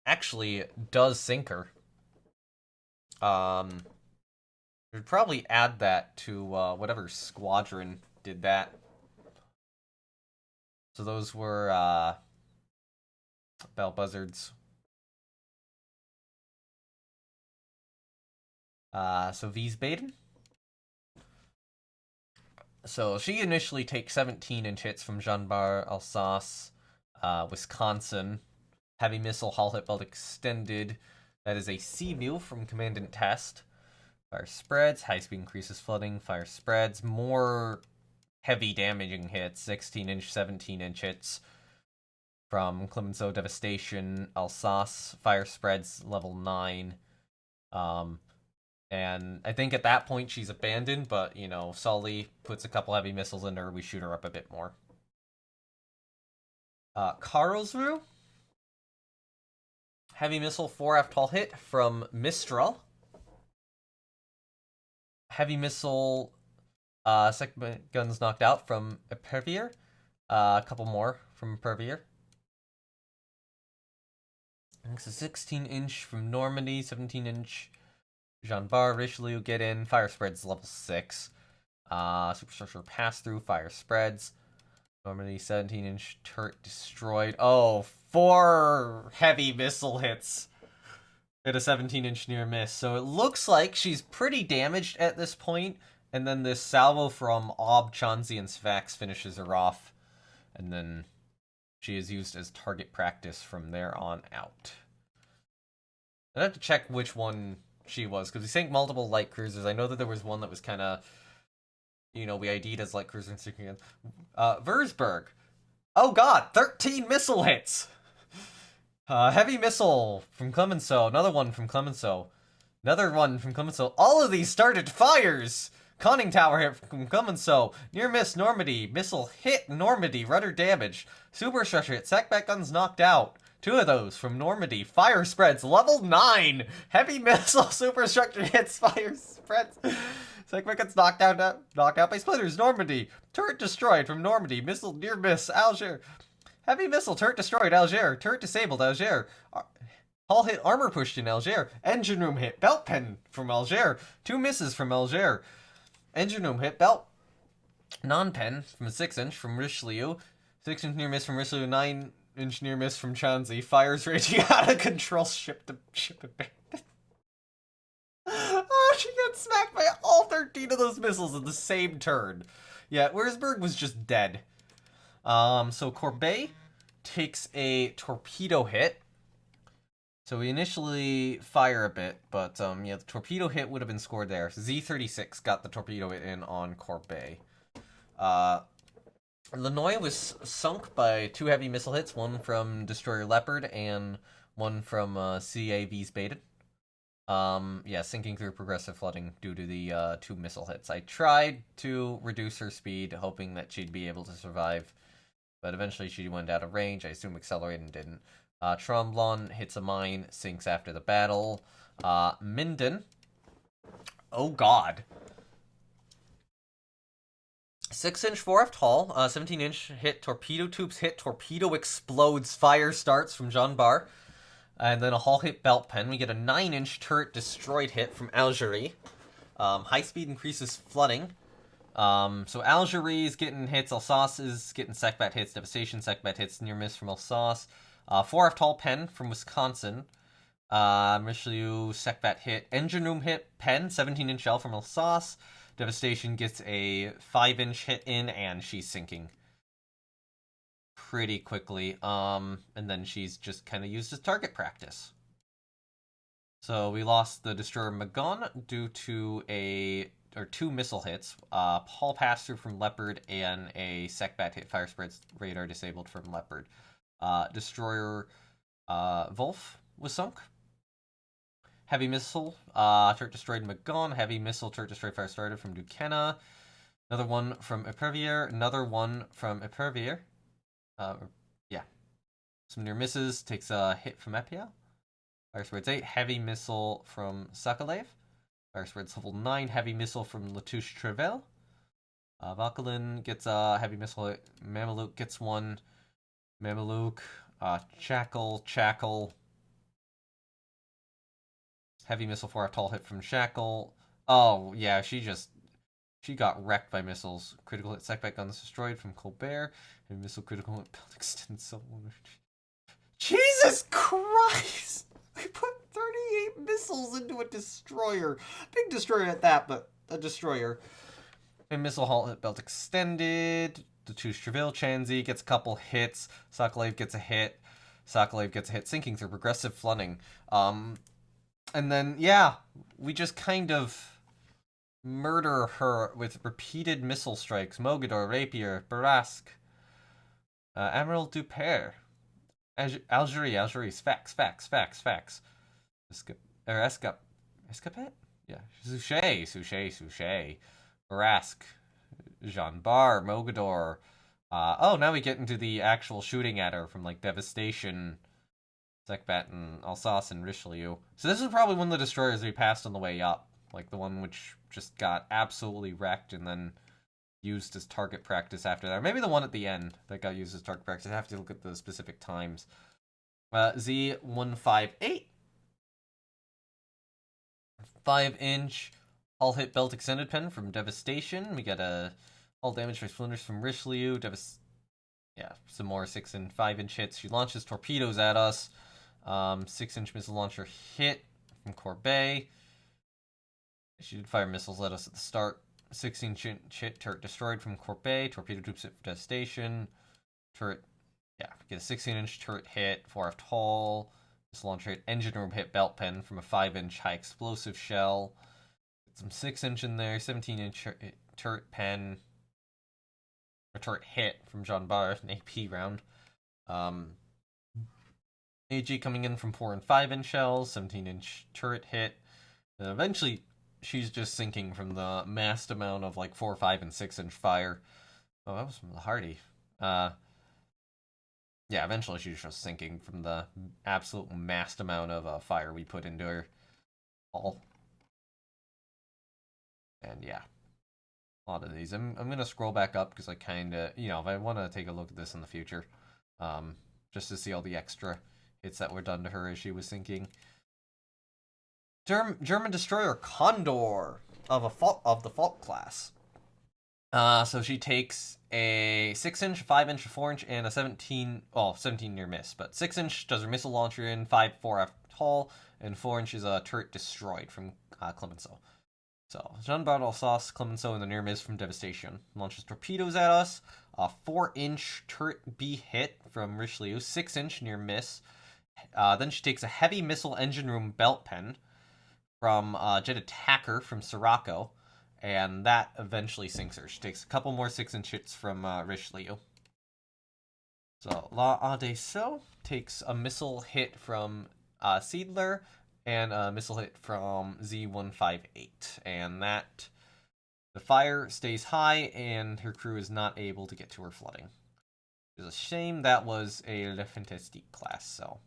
actually does sink her. We'd probably add that to whatever squadron did that. So those were Bell Buzzards. So Wiesbaden. So she initially takes 17-inch hits from Jean Bar, Alsace, Wisconsin. Heavy missile hull hit belt extended. That is a Seamew from Commandant Test. Fire spreads. High speed increases flooding. Fire spreads. More heavy damaging hits. 16-inch, 17-inch hits from Clemenceau, Devastation, Alsace. Fire spreads level 9. And I think at that point she's abandoned, but, you know, Sully puts a couple heavy missiles in her, we shoot her up a bit more. Karlsruhe. Heavy missile 4F tall hit from Mistral. Heavy missile second guns knocked out from Epervier. A couple more from Epervier. It's a 16-inch from Normandy, 17-inch Jean Bar, Richelieu get in, fire spreads level 6. Superstructure pass through, fire spreads. Normandy, 17-inch turret destroyed. Oh, 4 heavy missile hits. Hit a 17-inch near miss. So it looks like she's pretty damaged at this point. And then this salvo from Ob, Chanzi, and Svax finishes her off. And then she is used as target practice from there on out. I have to check which one she was, because we sank multiple light cruisers. I know that there was one that was kind of you know, we ID'd as light cruiser insignia. Würzburg. Oh god, 13 missile hits! Heavy missile from Clemenceau. Another one from Clemenceau. Another one from Clemenceau. All of these started fires! Conning tower hit from Clemenceau. Near miss Normandy. Missile hit Normandy. Rudder damage. Superstructure hit. Sackback guns knocked out. 2 of those from Normandy. Fire spreads. Level 9! Heavy missile superstructure hits. Fire spreads. Sackback guns knocked out by splitters. Normandy. Turret destroyed from Normandy. Missile near miss. Algiers. Heavy missile turret destroyed. Algiers. Turret disabled. Algiers. Hull hit armor pushed in Algiers. Engine room hit belt pen from Algiers. 2 misses from Algiers. Engine room hit belt non-pen from a 6-inch from Richelieu. 6-inch near miss from Richelieu. 9-inch near miss from Chanzy. Fires raging out of control. Ship abandoned. Oh, she got smacked by all 13 of those missiles in the same turn. Yeah, Würzburg was just dead. So Corbeil takes a torpedo hit. So we initially fire a bit, but yeah, the torpedo hit would have been scored there. Z-36 got the torpedo hit in on Corbeil. Lanoy was sunk by 2 heavy missile hits, one from Destroyer Leopard and one from CAV's Baited. Yeah, sinking through progressive flooding due to the 2 missile hits. I tried to reduce her speed, hoping that she'd be able to survive, but eventually she went out of range. I assume accelerated and didn't. Tromblon hits a mine, sinks after the battle. Minden. Oh god. 6-inch 4F hull, 17-inch hit, torpedo tubes hit, torpedo explodes, fire starts from Jean Bar. And then a hull hit belt pen. We get a 9-inch turret destroyed hit from Algerie. High speed increases flooding. So Algerie is getting hits, Alsace is getting secbat hits, devastation, secbat hits, near miss from Alsace. 4F tall pen from Wisconsin. Richelieu, secbat hit, engine room hit, pen, 17-inch shell from Alsace. Devastation gets a 5-inch hit in, and she's sinking pretty quickly. And then she's just kind of used as target practice. So we lost the destroyer Magon due to 2 missile hits. Hull pass through from Leopard and a secbat hit. Fire spreads radar disabled from Leopard. Destroyer Wolf was sunk. Heavy missile turret destroyed Magon. Heavy missile turret destroyed fire started from Duquesne. Another one from Epervier. Another one from Epervier. Yeah. Some near misses. Takes a hit from Epia. Fire spreads 8. Heavy missile from Sakalev. Fire spreads level 9. Heavy missile from Latouche Trevel. Valkalin gets a heavy missile hit. Mameluke gets one. Mameluke. Chackle. Heavy missile for a tall hit from Shackle. Oh, yeah, she got wrecked by missiles. Critical hit, secback guns destroyed from Colbert. And missile critical hit, belt extends so. Jesus Christ! We put 38 missiles into a destroyer. Big destroyer at that, but a destroyer. And missile halt hit, belt extended. The two Straville, Chanzy gets a couple hits. Sakalev gets a hit. Sinking through progressive flooding. And then, yeah, we just kind of murder her with repeated missile strikes. Mogador, Rapier, Barasque, Admiral Dupere, Algerie, facts. Escapet? Yeah. Souchet. Barasque, Jean Bar, Mogador. Oh, now we get into the actual shooting at her from, like, Devastation, Secbat, and Alsace, and Richelieu. So this is probably one of the destroyers we passed on the way up. Like, the one which just got absolutely wrecked and then used as target practice after that. Or maybe the one at the end that got used as target practice. I have to look at the specific times. Z158. 5-inch hull hit belt extended pen from Devastation. We get a hull damage by splinters from Richelieu. Some more 6 and 5-inch hits. She launches torpedoes at us. 6-inch missile launcher hit from Corbeil. She did fire missiles at us at the start. 16-inch hit, turret destroyed from Corbeil. Torpedo tubes hit for Devastation. Turret, get a 16-inch turret hit. 4F hull. Missile launcher hit. Engine room hit belt pen from a 5-inch high explosive shell. Some 6-inch in there. 17-inch turret pen, or turret hit from Jean Bar, an AP round. AG coming in from 4 and 5-inch shells, 17-inch turret hit. And eventually, she's just sinking from the massed amount of like 4, 5, and 6-inch fire. Oh, that was from the Hardy. Yeah, eventually she's just sinking from the absolute massed amount of fire we put into her hull. And yeah, a lot of these. I'm gonna scroll back up because I kind of, if I want to take a look at this in the future, just to see all the extra hits that were done to her as she was sinking. German destroyer Condor of the Falk class. So she takes a 6-inch, 5-inch, 4-inch, and a 17 near miss. But 6-inch does her missile launcher in, 5 4F hull, and 4-inch is a turret destroyed from Clemenceau. So Jean Bart Alsace, Clemenceau in the near miss from Devastation. Launches torpedoes at us. A 4-inch turret B hit from Richelieu, 6-inch near miss. Then she takes a heavy missile engine room belt pen from Jet Attacker from Sirocco, and that eventually sinks her. She takes a couple more 6-inch hits from Richelieu. So La Adesau takes a missile hit from Seidler and a missile hit from Z158, and that the fire stays high and her crew is not able to get to her flooding. It's a shame. That was a Le Fantastique class. So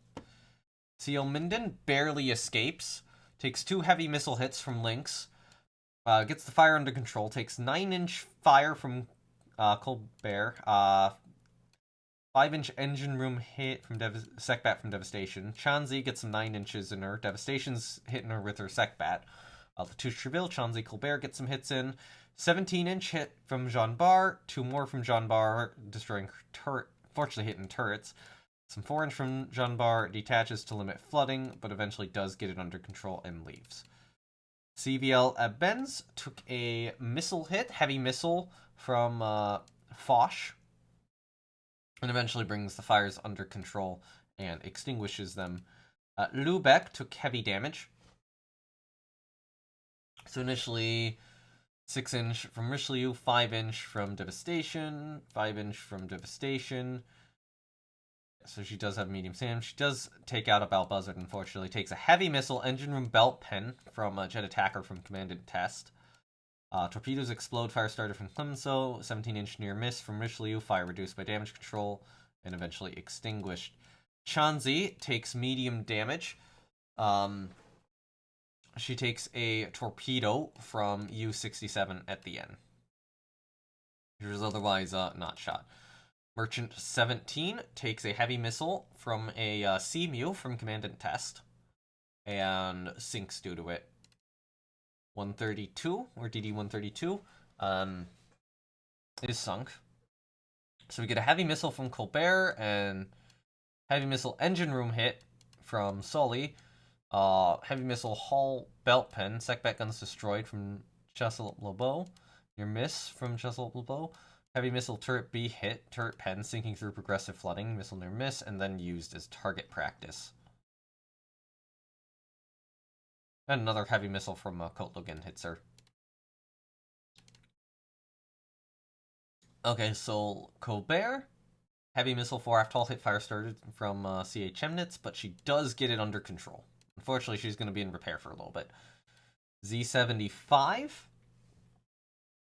Seal Minden barely escapes, takes 2 heavy missile hits from Lynx, gets the fire under control, takes 9-inch fire from Colbert, 5-inch engine room hit from Secbat from Devastation. Chanzi gets some 9 inches in her. Devastation's hitting her with her Secbat. Latouche Treville, Chanzi, Colbert get some hits in. 17-inch hit from Jean Bar, 2 more from Jean Bar, destroying turret, fortunately hitting turrets. Some 4-inch from Jean Bar, detaches to limit flooding, but eventually does get it under control and leaves. CVL Benz took a missile hit, heavy missile from Foch, and eventually brings the fires under control and extinguishes them. Lubeck took heavy damage. So initially 6-inch from Richelieu, 5-inch from Devastation, 5-inch from Devastation. So she does have medium SAM. She does take out a Bell Buzzard, unfortunately. Takes a heavy missile engine room belt pen from Jet Attacker from Commandant Test. Torpedoes explode, fire starter from Clemenceau, 17-inch near miss from Richelieu, fire reduced by damage control, and eventually extinguished. Chanzi takes medium damage. She takes a torpedo from U-67 at the end. She was otherwise not shot. Merchant 17 takes a heavy missile from a Seamew from Commandant Test and sinks due to it. 132, or DD-132, is sunk. So we get a heavy missile from Colbert and heavy missile engine room hit from Sully. Heavy missile hull belt pen, Secbat guns destroyed from Chasseloup-Lebeau. Near miss from Chasseloup-Lebeau. Heavy missile turret B hit, turret pen sinking through progressive flooding, missile near miss, and then used as target practice. And another heavy missile from Cote Logan hits her. Okay, so Colbert, heavy missile 4 hull hit fire started from C.A. Chemnitz, but she does get it under control. Unfortunately, she's going to be in repair for a little bit. Z75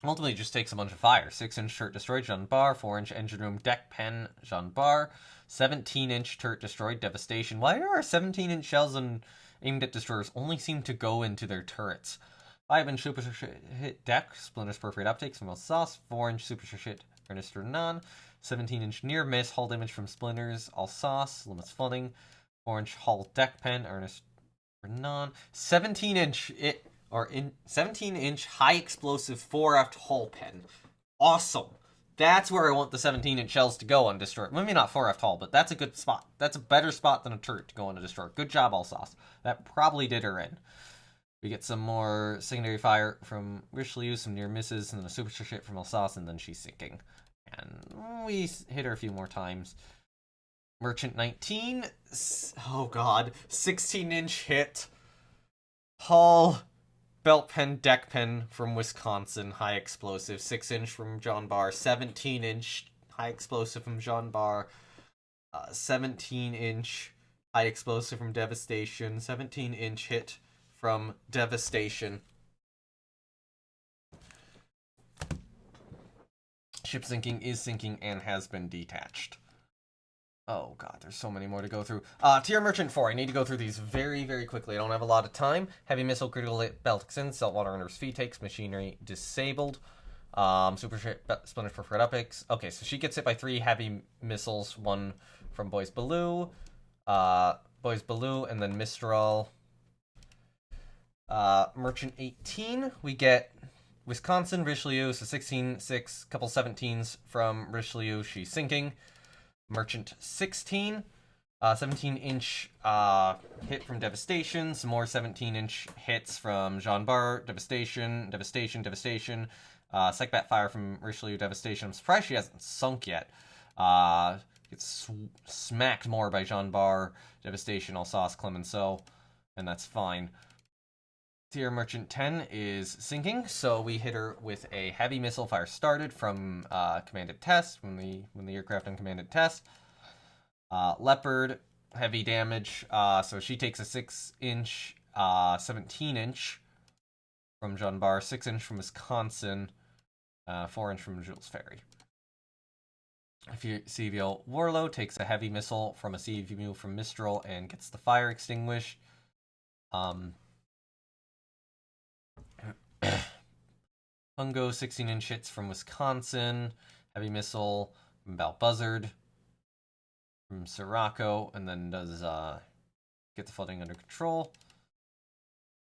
ultimately just takes a bunch of fire. 6-inch turret destroyed, Jean Bar. 4-inch engine room deck pen, Jean Bar. 17-inch turret destroyed, Devastation. Why are our 17-inch shells and aimed at destroyers only seem to go into their turrets? 5-inch super hit deck, splinters perforate uptakes from Alsace. 4-inch super hit Ernest Renan. 17-inch near miss, hull damage from splinters, Alsace, limits flooding. 4-inch hull deck pen, Ernest Renan. 17-inch 17-inch high explosive 4F hull pen. Awesome. That's where I want the 17-inch shells to go on destroyer. Maybe not 4F hull, but that's a good spot. That's a better spot than a turret to go on a destroyer. Good job, Alsace. That probably did her in. We get some more secondary fire from Richelieu, some near misses, and then a super hit from Alsace, and then she's sinking. And we hit her a few more times. Merchant 19. Oh god. 16-inch hit. Hull belt pen, deck pen from Wisconsin, high explosive. 6-inch from John Barr. 17-inch high explosive from John Barr. 17-inch high explosive from Devastation. 17-inch hit from Devastation. Ship sinking is sinking and has been detached. Oh god, there's so many more to go through. Tier Merchant 4. I need to go through these very, very quickly. I don't have a lot of time. Heavy missile, critical hit, belt extends, saltwater under his feet takes, machinery disabled. Super splinters for Fred Epics. Okay, so she gets hit by 3 heavy missiles, 1 from Boys Below, and then Mistral. Merchant 18, we get Wisconsin, Richelieu, so 16-6, couple 17s from Richelieu, she's sinking. Merchant 16, 17-inch hit from Devastation, some more 17-inch hits from Jean Barr, Devastation. Psychbat fire from Richelieu, Devastation. I'm surprised she hasn't sunk yet. Gets smacked more by Jean Barr, Devastation, Alsace, Clemenceau, and that's fine. Tier Merchant 10 is sinking, so we hit her with a heavy missile fire started from commanded test, when the aircraft on commanded test. Leopard, heavy damage, so she takes a 6-inch, 17-inch from John Barr, 6-inch from Wisconsin, 4-inch from Jules Ferry. CVL Warlow takes a heavy missile from a CVMU from Mistral and gets the fire extinguished. Pungo, 16-inch hits from Wisconsin. Heavy missile from Balbuzzard. From Sirocco. And then does get the flooding under control.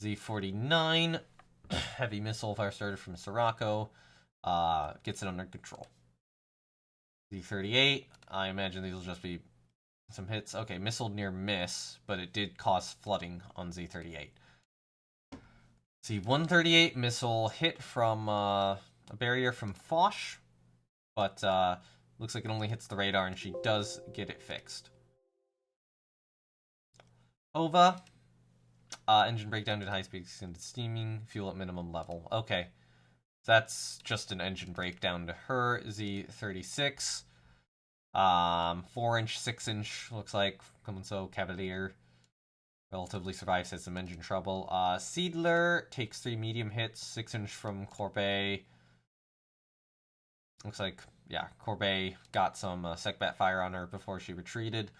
Z49. Heavy missile fire started from Sirocco. Gets it under control. Z38. I imagine these will just be some hits. Okay, missile near miss, but it did cause flooding on Z38. Z138 missile hit from a barrier from Foch, but looks like it only hits the radar, and she does get it fixed. OVA, engine breakdown due to high speed extended steaming, fuel at minimum level. Okay, that's just an engine breakdown to her. Z36, 4-inch, 6-inch looks like Clemenceau Cavalier. Relatively survives, has some engine trouble. Seidler takes 3 medium hits, 6-inch from Courbet. Looks like, yeah, Courbet got some Secbat fire on her before she retreated.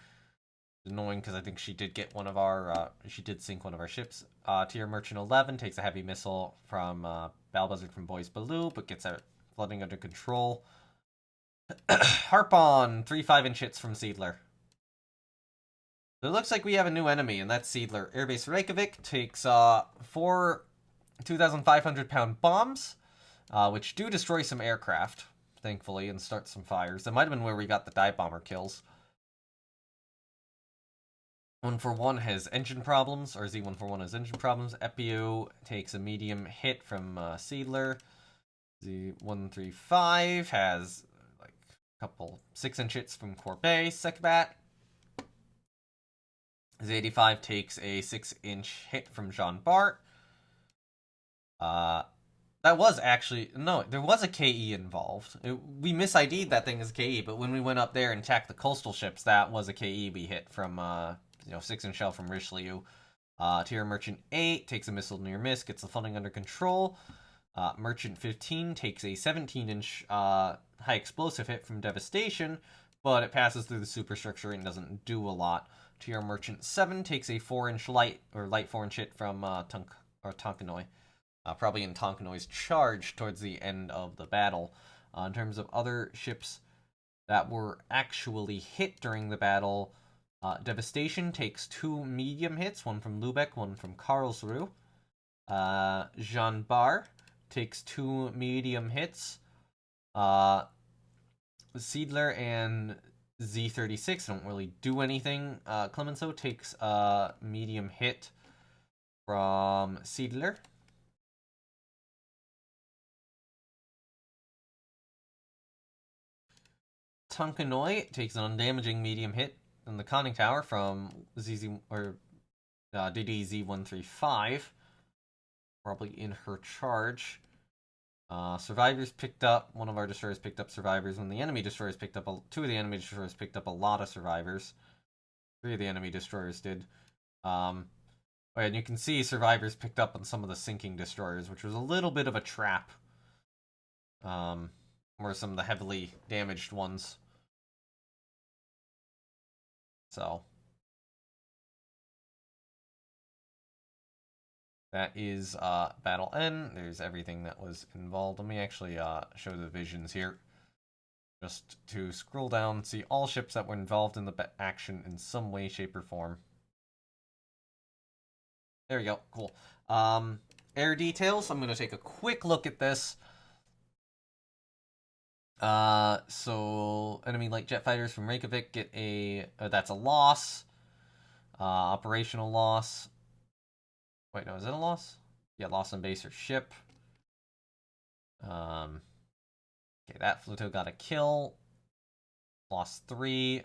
It's annoying because I think she did get one of our, she did sink one of our ships. Tier Merchant 11 takes a heavy missile from Balbuzzard from Boys Below, but gets a flooding under control. Harpon, 3 5-inch hits from Seidler. So it looks like we have a new enemy, and that's Seidler. Airbase Reykjavik takes 4 2,500-pound bombs, which do destroy some aircraft, thankfully, and start some fires. That might have been where we got the dive bomber kills. 141 has engine problems, or Z141 has engine problems. Epio takes a medium hit from Seidler. Z135 has like a couple 6-inch hits from Courbet. Secbat. Z85 takes a 6-inch hit from Jean Bart. That was actually... No, there was a KE involved. We mis-ID'd that thing as KE, but when we went up there and attacked the coastal ships, that was a KE we hit from, 6-inch shell from Richelieu. Tier Merchant 8 takes a missile near miss, gets the funding under control. Merchant 15 takes a 17-inch high explosive hit from Devastation, but it passes through the superstructure and doesn't do a lot. Tier Merchant 7 takes a 4-inch light 4-inch hit from Tonkanoy. Probably in Tonkanoy's charge towards the end of the battle. In terms of other ships that were actually hit during the battle, Devastation takes 2 medium hits, one from Lubeck, one from Karlsruhe. Jean Barr takes 2 medium hits. Seidler and Z36 don't really do anything. Clemenceau takes a medium hit from Seidler. Tonkanoy takes an undamaging medium hit in the conning tower from DDZ135. probably in her charge. Survivors picked up, one of our destroyers picked up survivors. When the enemy destroyers picked up, two of the enemy destroyers picked up a lot of survivors. 3 of the enemy destroyers did. And you can see survivors picked up on some of the sinking destroyers, which was a little bit of a trap. Or some of the heavily damaged ones. So that is Battle N. There's everything that was involved. Let me actually show the visions here. Just to scroll down and see all ships that were involved in the action in some way, shape, or form. There we go. Cool. Air details. I'm going to take a quick look at this. So enemy light jet fighters from Reykjavik get a that's a loss. Operational loss. Wait, no, is it a loss? Yeah, loss on base or ship. Okay, that Fluto got a kill. Lost 3.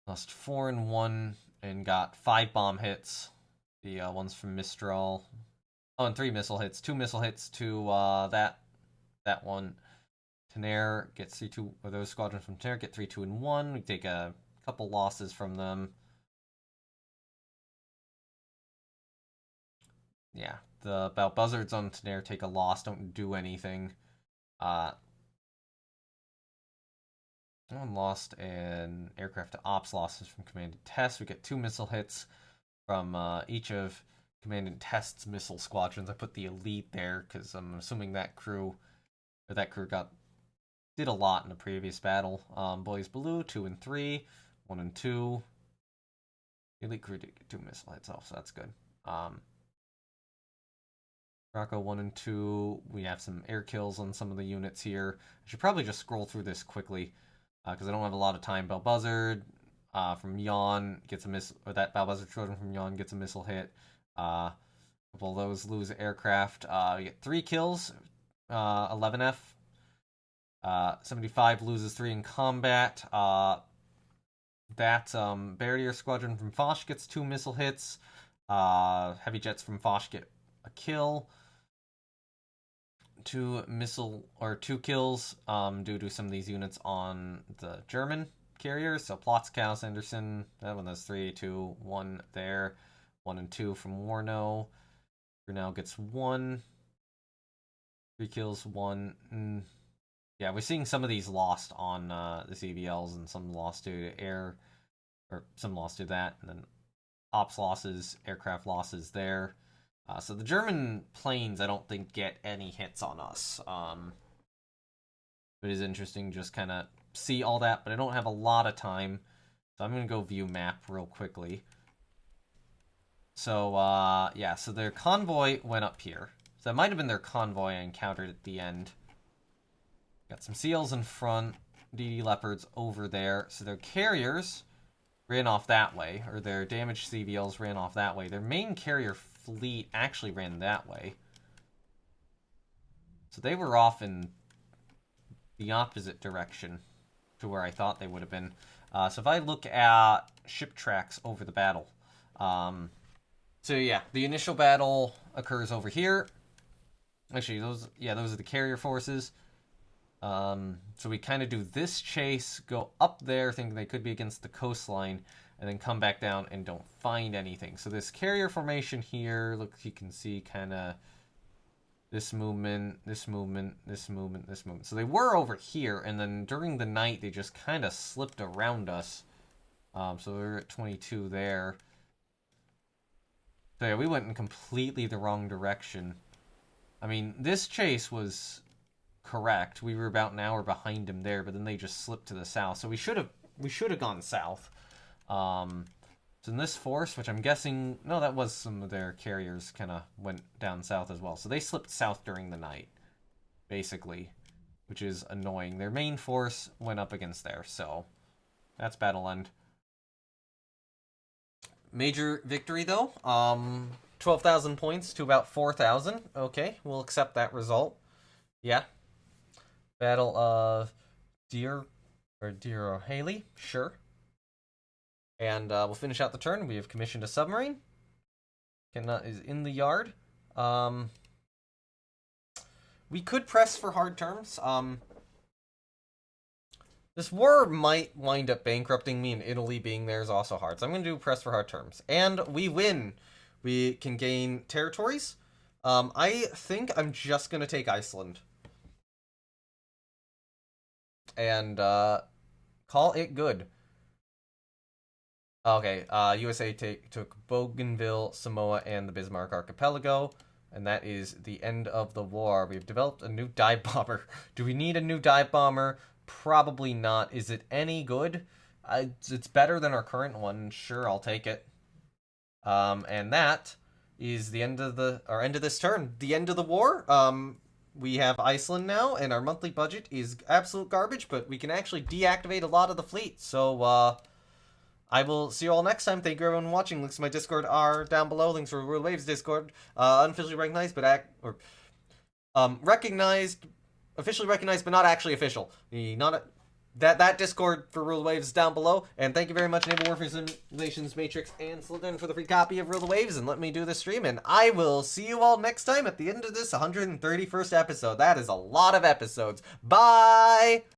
Lost 4 and 1 and got 5 bomb hits. The ones from Mistral. Oh, and 3 missile hits. 2 missile hits to that one. Tenair gets 3-2, or those squadrons from Tenair get 3-2 and 1. We take a couple losses from them. Yeah, the Buzzards on Tenair take a loss, don't do anything. One lost an aircraft to ops losses from Command and Test. We get 2 missile hits from each of Command and Test's missile squadrons. I put the elite there because I'm assuming that crew did a lot in the previous battle. Boys Blue 2 and 3, 1 and 2. The elite crew did get 2 missile hits off, so that's good. Rocco 1 and 2. We have some air kills on some of the units here. I should probably just scroll through this quickly because I don't have a lot of time. Bell Buzzard from Yon gets a missile, or that Bell Buzzard children from Yon gets a missile hit. A couple of those lose aircraft. We get 3 kills. 11F. 75 loses 3 in combat. That Barrier Squadron from Foch gets 2 missile hits. Heavy jets from Foch get a kill. 2 kills due to some of these units on the German carriers. So Plotzkau, Sanderson, that one has 3, 2, 1 there. 1 and 2 from Warno. Brunel gets 1. 3 kills, 1. Yeah, we're seeing some of these lost on the CVLs and some lost due to air, or some lost to that, and then ops losses, aircraft losses there. So the German planes, I don't think, get any hits on us. It is interesting just kind of see all that, but I don't have a lot of time. So I'm going to go view map real quickly. So, yeah, so their convoy went up here. So that might have been their convoy I encountered at the end. Got some seals in front, DD Leopards over there. So their carriers ran off that way, or their damaged CVLs ran off that way. Their main carrier fleet actually ran that way. So they were off in the opposite direction to where I thought they would have been. So if I look at ship tracks over the battle. So yeah, the initial battle occurs over here. Actually, those are the carrier forces. So we kind of do this chase, go up there thinking they could be against the coastline, and then come back down and don't find anything. So this carrier formation here, look, you can see kind of this movement, this movement, this movement, this movement. So they were over here, and then during the night, they just kind of slipped around us. So we were at 22 there. So yeah, we went in completely the wrong direction. I mean, this chase was correct. We were about an hour behind him there, but then they just slipped to the south. So we should have gone south. So in this force, which I'm guessing, no, that was some of their carriers kind of went down south as well. So they slipped south during the night, basically, which is annoying. Their main force went up against there, so that's battle end. Major victory, though. 12,000 points to about 4,000. Okay, we'll accept that result. Yeah. Battle of Deer O'Haley, sure. And we'll finish out the turn. We have commissioned a submarine. is in the yard. We could press for hard terms. This war might wind up bankrupting me, and Italy being there is also hard. So I'm going to do press for hard terms. And we win. We can gain territories. I think I'm just going to take Iceland. And call it good. Okay, USA took Bougainville, Samoa, and the Bismarck Archipelago. And that is the end of the war. We've developed a new dive bomber. Do we need a new dive bomber? Probably not. Is it any good? It's better than our current one. Sure, I'll take it. And that is the end of this turn. The end of the war. We have Iceland now, and our monthly budget is absolute garbage, but we can actually deactivate a lot of the fleet. So, I will see you all next time. Thank you everyone for watching. Links to my Discord are down below. Links for World Waves Discord. Unofficially recognized, but recognized, officially recognized, but not actually official. That Discord for Rule Waves is down below. And thank you very much, Naval Warfare Simulations, Matrix, and Slytherin for the free copy of Rule Waves, and let me do this stream. And I will see you all next time at the end of this 131st episode. That is a lot of episodes. Bye!